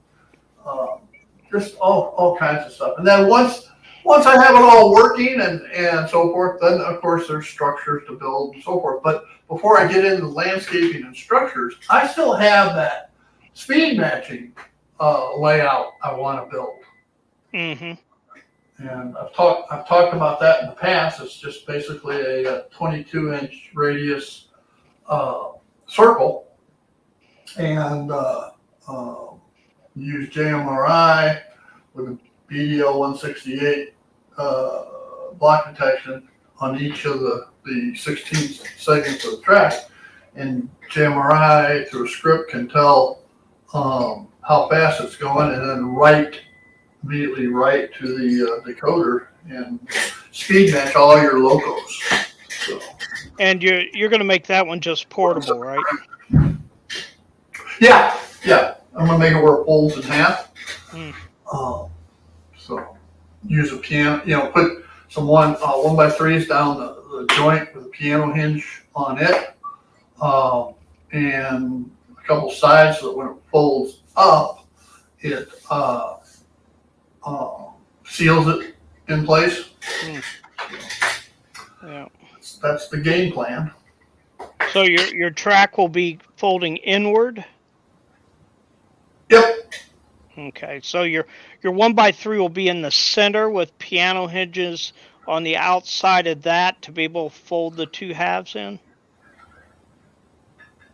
Just all kinds of stuff. And then once I have it all working and so forth, then of course there's structures to build and so forth. But before I get into landscaping and structures, I still have that speed matching layout I want to build. Mm-hmm. And I've talked about that in the past. It's just basically a 22-inch radius circle, and use JMRI with a BDL 168 block detection on each of the 16 segments of the track. And JMRI through a script can tell how fast it's going, and then immediately write to the decoder and speed match all your locos. So. And you're going to make that one just portable, right? Yeah. I'm going to make it where it folds in half. So use a piano, put some 1x3s down the joint with a piano hinge on it, and a couple sides so that when it folds up, it seals it in place. Yeah. That's the game plan. So your track will be folding inward? Yep. Okay. So your 1x3 will be in the center with piano hinges on the outside of that to be able to fold the two halves in?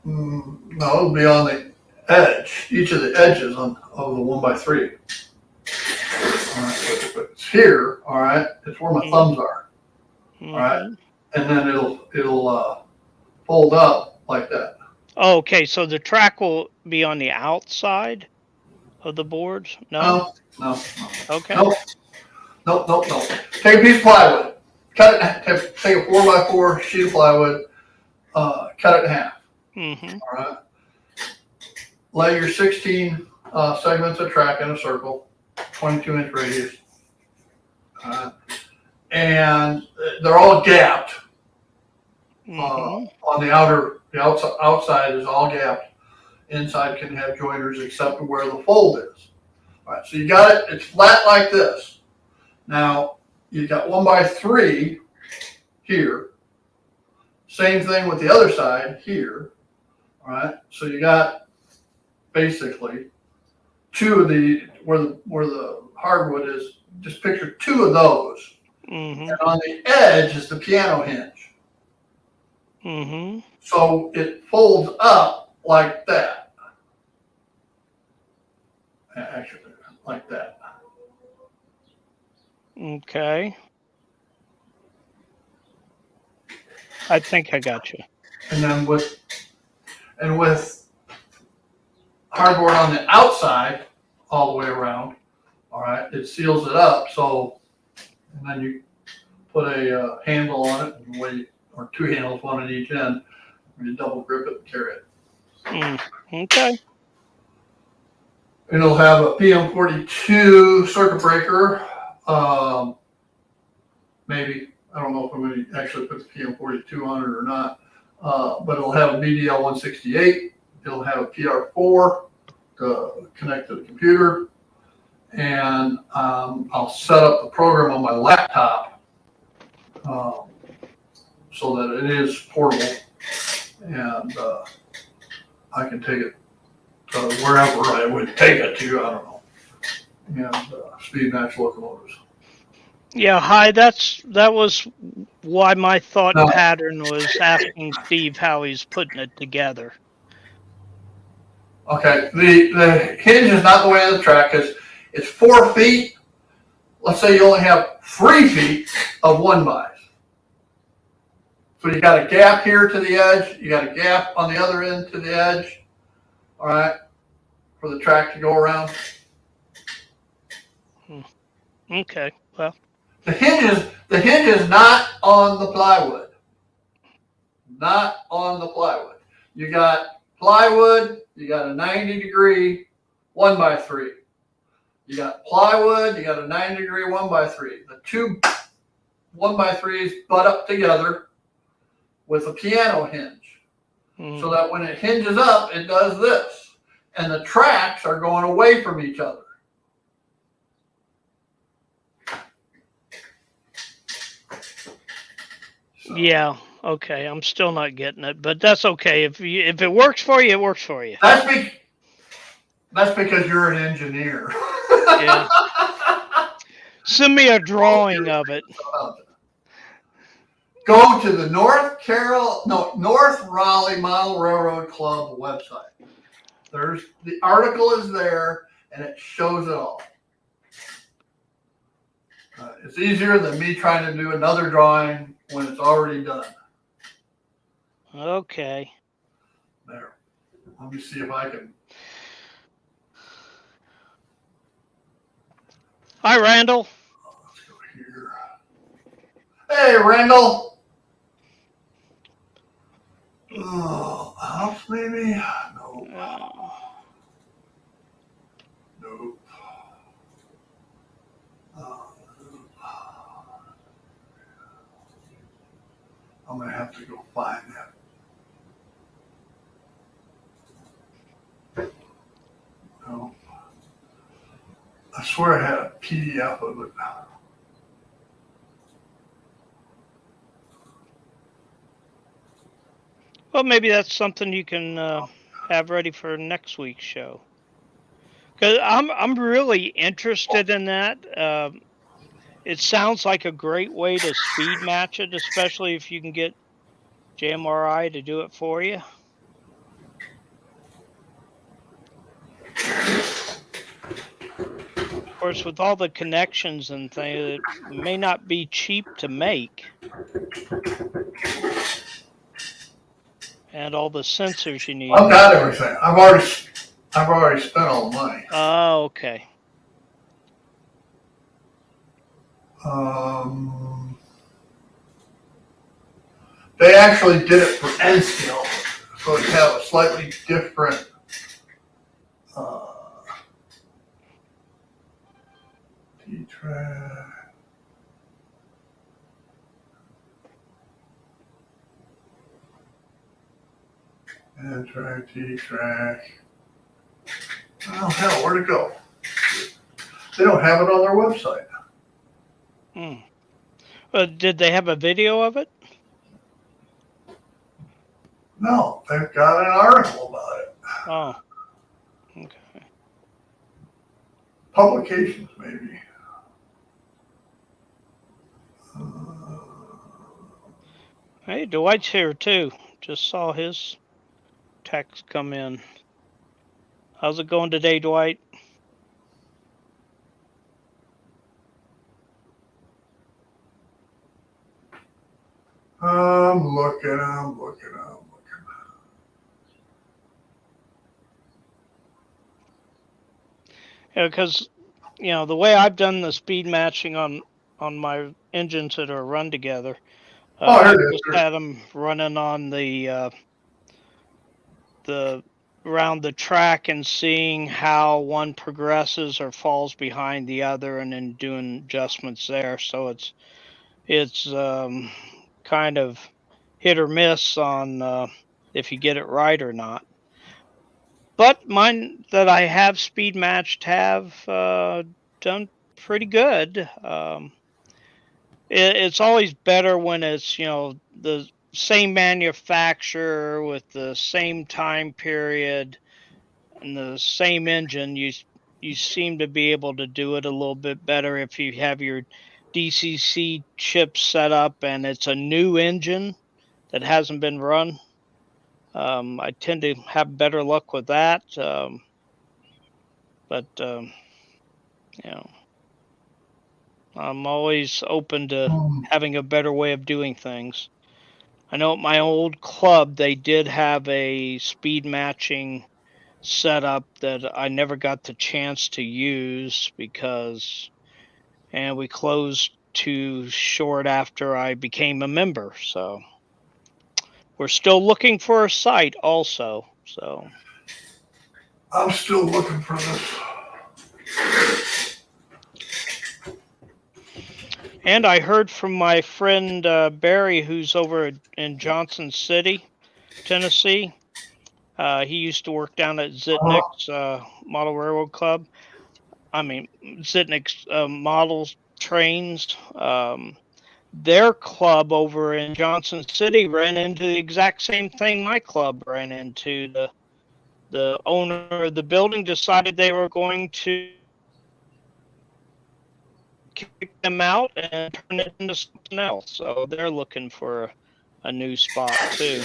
No, it'll be on the edge, each of the edges of the 1x3. All right, but it's here, all right, it's where my thumbs are, all right, and then it'll fold up like that. Okay, so the track will be on the outside of the boards? No. Okay. Nope. Take a piece of plywood, cut it. Take a 4x4 sheet of plywood, cut it in half. Mm-hmm. All right. lay your 16 segments of track in a circle, 22-inch radius. And they're all gapped. Mhm. On the outside is all gapped. Inside can have joiners except where the fold is. All right, so you got it, it's flat like this. Now, you got 1x3 here. Same thing with the other side here. All right, so you got basically two of the, where the hardwood is, just picture two of those. Mhm. And on the edge is the piano hinge. Mhm. So it folds up like that. Actually, like that. Okay. I think I got you. And then with hardboard on the outside, all the way around, all right, it seals it up. So, and then you put a handle on it, and weight, or two handles, one at each end, and you double grip it and carry it. Okay. And it'll have a PM42 circuit breaker. Maybe, I don't know if I'm going to actually put the PM42 on it or not. But it'll have a BDL 168. It'll have a PR4 to connect to the computer. And I'll set up the program on my laptop so that it is portable. And I can take it to wherever I would take it to, I don't know. And speed match locomotives. Yeah, hi. That was why my thought No. pattern was asking Steve how he's putting it together. Okay, the hinge is not the way of the track because it's 4 feet. Let's say you only have 3 feet of 1x. So you got a gap here to the edge. You got a gap on the other end to the edge. All right, for the track to go around. Okay. Well. The hinge is not on the plywood. Not on the plywood. You got plywood. You got a 90-degree 1x3. You got plywood. You got a 90-degree 1x3. The two 1x3s butt up together with a piano hinge, so that when it hinges up, it does this, and the tracks are going away from each other. So, Yeah. Okay. I'm still not getting it, but that's okay. If it works for you, it works for you. That's because you're an engineer. Yeah. Send me a drawing of it. Go to the North Raleigh Model Railroad Club website. The article is there, and it shows it all. It's easier than me trying to do another drawing when it's already done. Okay. There. Let me see if I can. Hi, Randall. Let's go here. Hey, Randall. Oh, house maybe? No. Nope. I'm gonna have to go find that. No. I swear I had a PDF of it. Well, maybe that's something you can have ready for next week's show. Because I'm really interested in that. It sounds like a great way to speed match it, especially if you can get JMRI to do it for you. Of course, with all the connections and things, it may not be cheap to make. And all the sensors you need. I've got everything. I've already spent all the money. Oh, okay. They actually did it for N-Skill, so it have a slightly different T-Track. N-Track, T-Track. Oh, hell, where'd it go? They don't have it on their website. Did they have a video of it? No, they've got an article about it. Oh, okay. Publications, maybe. Hey, Dwight's here too. Just saw his text come in. How's it going today, Dwight? I'm looking. Yeah, because the way I've done the speed matching on my engines that are run together, Oh, here I it is. just had them running on the around the track and seeing how one progresses or falls behind the other, and then doing adjustments there. So it's kind of hit or miss on if you get it right or not. But mine that I have speed matched have done pretty good. It's always better when it's the same manufacturer with the same time period and the same engine. You seem to be able to do it a little bit better if you have your DCC chip set up and it's a new engine that hasn't been run. I tend to have better luck with that. But I'm always open to having a better way of doing things. I know at my old club they did have a speed matching setup that I never got the chance to use because we closed too short after I became a member. So we're still looking for a site also. So I'm still looking for this. and I heard from my friend Barry, who's over in Johnson City, Tennessee. He used to work down at Zitnick's Model Railroad Club. I mean, Zitnick's models trains. Their club over in Johnson City ran into the exact same thing my club ran into. The owner of the building decided they were going to kick them out and turn it into something else. So they're looking for a new spot too.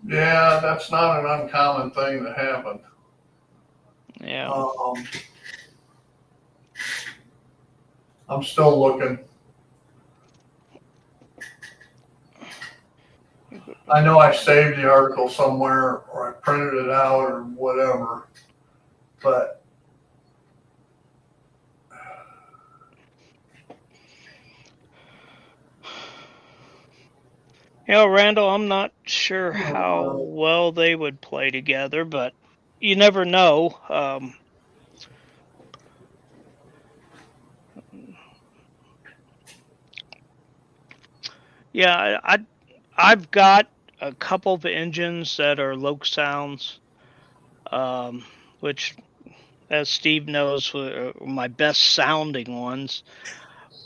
Yeah, that's not an uncommon thing to happen. Yeah. I'm still looking. I know I saved the article somewhere or I printed it out or whatever, but Randall, I'm not sure how well they would play together, but you never know. Yeah, I've got a couple of engines that are Loke Sounds, which, as Steve knows, are my best sounding ones.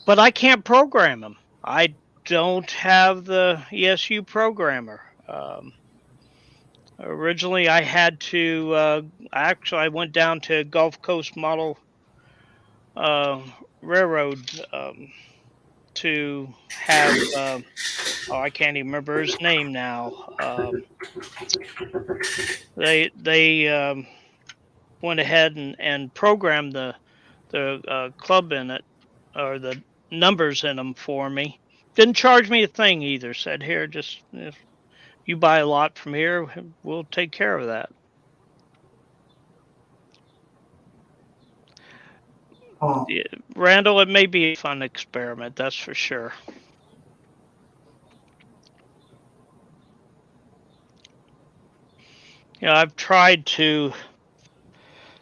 But I can't program them. I don't have the ESU programmer. Originally, I had to. Actually, I went down to Gulf Coast Model Railroad to have. I can't even remember his name now. They went ahead and programmed the club in it, or the numbers in them for me. Didn't charge me a thing either. Said, here, just if you buy a lot from here, we'll take care of that. Yeah, Randall, it may be a fun experiment, that's for sure. I've tried to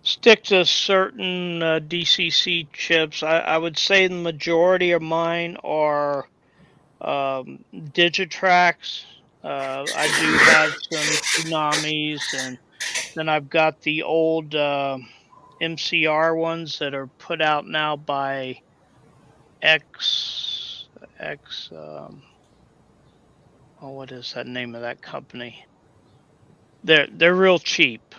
stick to certain DCC chips. I would say the majority of mine are Digitrax. I do have some Tsunamis, and then I've got the old MCR ones that are put out now by X. Oh, what is that name of that company? They're real cheap.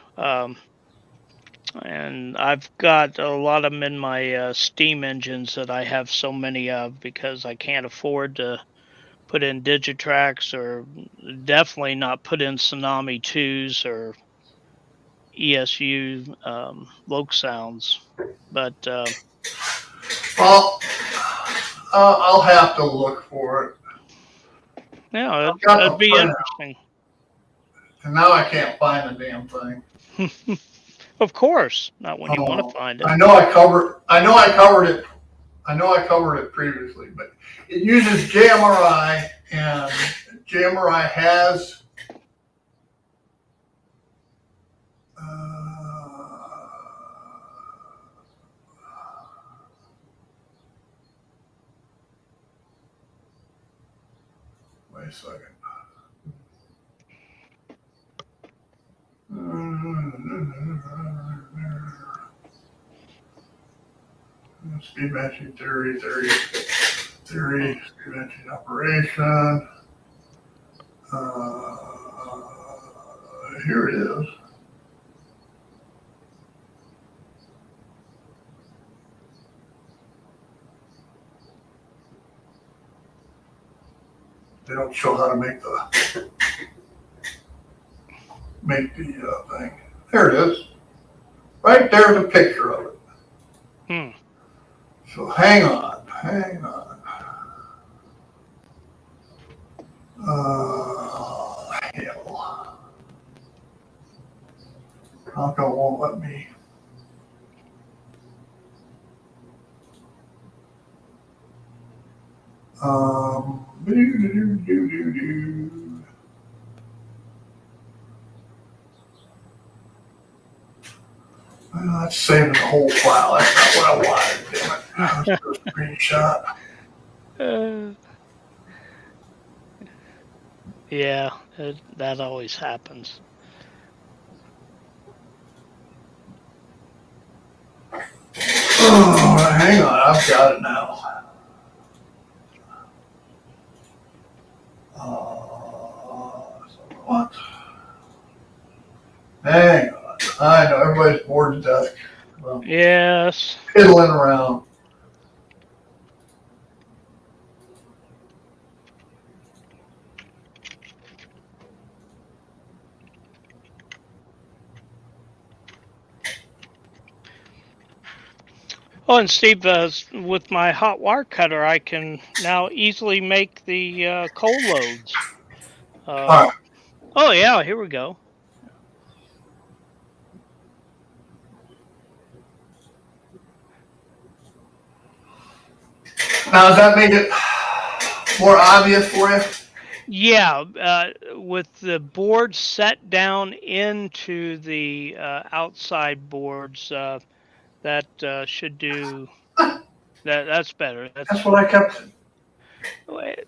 And I've got a lot of them in my steam engines that I have so many of because I can't afford to put in Digitrax, or definitely not put in Tsunami 2s or ESU Loke Sounds. But Well, I'll have to look for it. yeah, I've got that'd the be printout, interesting. and now I can't find the damn thing. Of course, not when you want Oh, to find it. I know I covered it. I know I covered it previously, but it uses JMRI, and JMRI has wait a second. Speed matching theory, speed matching operation. Here it is. They don't show how to make the thing. There it is. Right there's a picture of it. So hang on. Hell. How come it won't let me? Well, that's saving the whole file. That's not what I wanted, damn it. Let's do a screenshot. Yeah, that always happens. Oh, hang on, I've got it now. What? Hang on. I know everybody's bored to death. Well, Yes. piddling around. Oh, and Steve, with my hot wire cutter, I can now easily make the coal loads. All right. Oh, yeah, here we go. Now, does that make it more obvious for you? Yeah, with the boards set down into the outside boards, that should do. That's better. That's what I kept. Wait,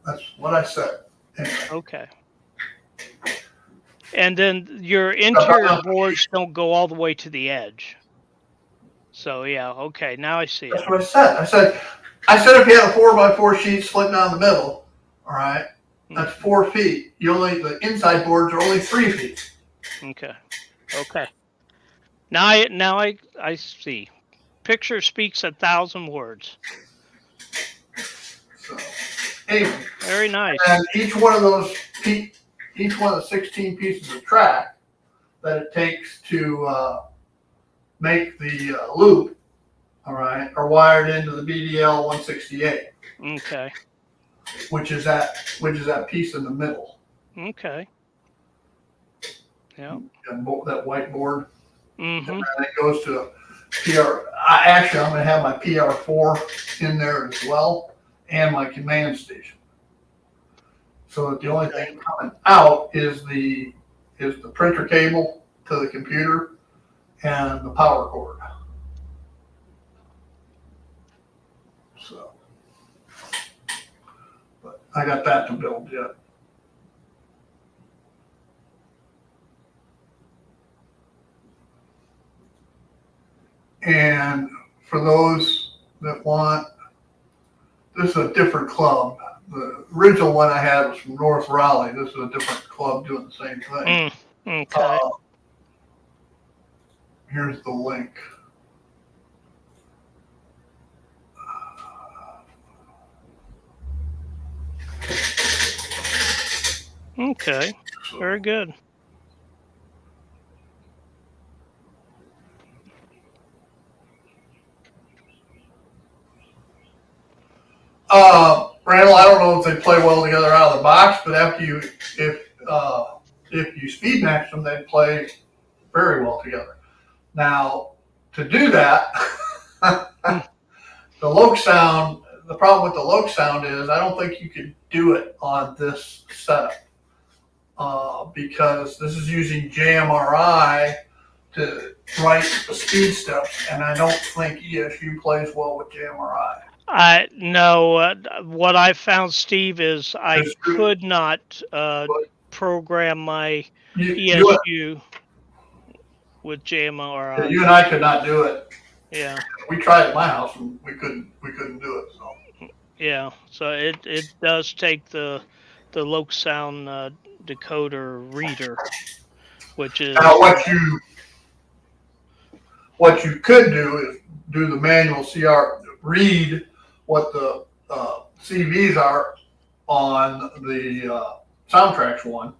That's what I said. Anyway. okay. And then your interior boards don't go all the way to the edge. So yeah, okay. Now I see it. That's what I said. I said if you had a 4x4 sheet split down the middle, all right, that's 4 feet. The inside boards are only 3 feet. Okay. Okay. Now I see. Picture speaks 1,000 words. So anyway, Very nice. and each one of the 16 pieces of track that it takes to make the loop, all right, are wired into the BDL 168. Okay. Which is that piece in the middle. Okay. Yeah. That white board. Mm-hmm. And it goes to PR. I'm going to have my PR4 in there as well, and my command station. So that the only thing coming out is the printer cable to the computer, and the power cord. So, but I got that to build yet. And for those that want, this is a different club. The original one I had was from North Raleigh. This is a different club doing the same thing. Okay. Here's the link. Okay. So, Very good. Randall, I don't know if they play well together out of the box, but after you, if you speed match them, they play very well together. Now, to do that, the Loke sound. The problem with the Loke sound is I don't think you could do it on this setup because this is using JMRI to write the speed steps, and I don't think ESU plays well with JMRI. I no. What I found, Steve, is I That's true. could not program my You ESU with JMRI. and I could not do it. Yeah, We tried at my house and we couldn't do it. So yeah. So it does take the Loke sound decoder reader, which is now what you could do is do the manual CR, read what the CVs are on the Soundtrax one,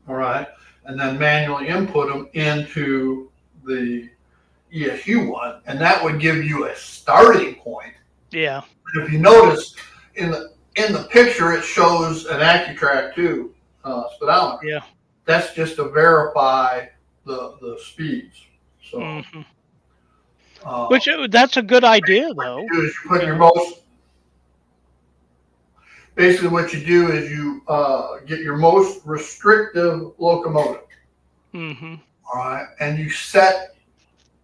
all right, and then manually input them into the ESU one, and that would give you a starting point. yeah. If you notice in the picture, it shows an Accutrack 2 speedometer. Yeah. That's just to verify the speeds. So, hmm uh, Which that's a good idea, though. you do is you put your most. Basically, what you do is you get your most restrictive locomotive. hmm All right, and you set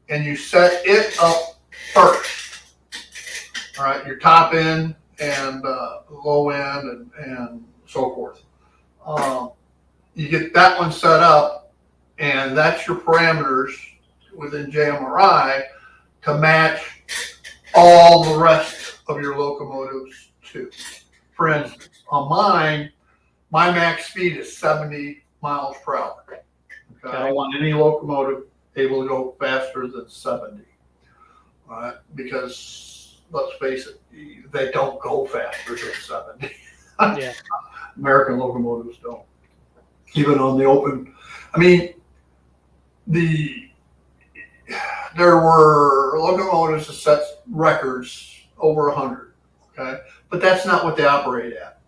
it up first. All right, your top end and low end and so forth. You get that one set up, and that's your parameters within JMRI to match all the rest of your locomotives too. For instance, on mine, my max speed is 70 miles per hour. Okay? I don't want any locomotive able to go faster than 70. All right? Because let's face it, they don't go faster than 70. Yeah. American locomotives don't. Even on the open, I mean, there were locomotives that set records over 100. Okay, but that's not what they operate at.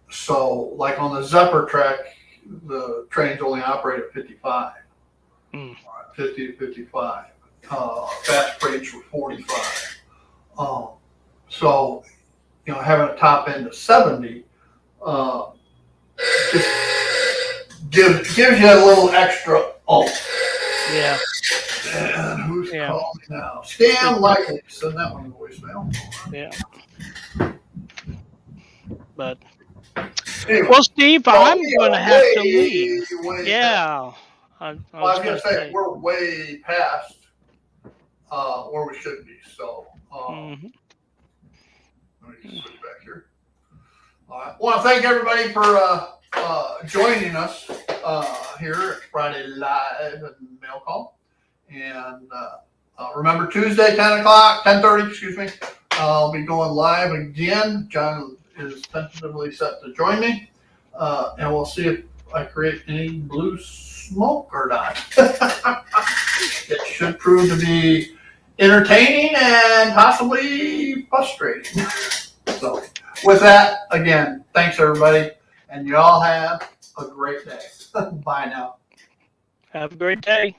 So, like on the Zephyr track, the trains only operate at 55, 50 to 55. Fast freights were 45. So, having a top end of 70 just gives you a little extra oomph. Yeah. And who's Yeah. calling now? Stan Likely. Send that one to voicemail. Yeah. But Anyway, well, Steve, I'm we going to are have to way, leave. way Yeah. I past. Well, I was was going going to to say, say. we're way past where we should be. So, Mhm. let me just switch back here. All right. I want to thank everybody for joining us here at Friday Live and Mail Call. And remember, Tuesday, 10:30, excuse me, I'll be going live again. John is tentatively set to join me. And we'll see if I create any blue smoke or not. It should prove to be entertaining and possibly frustrating. So, with that, again, thanks everybody, and you all have a great day. Bye now. Have a great day.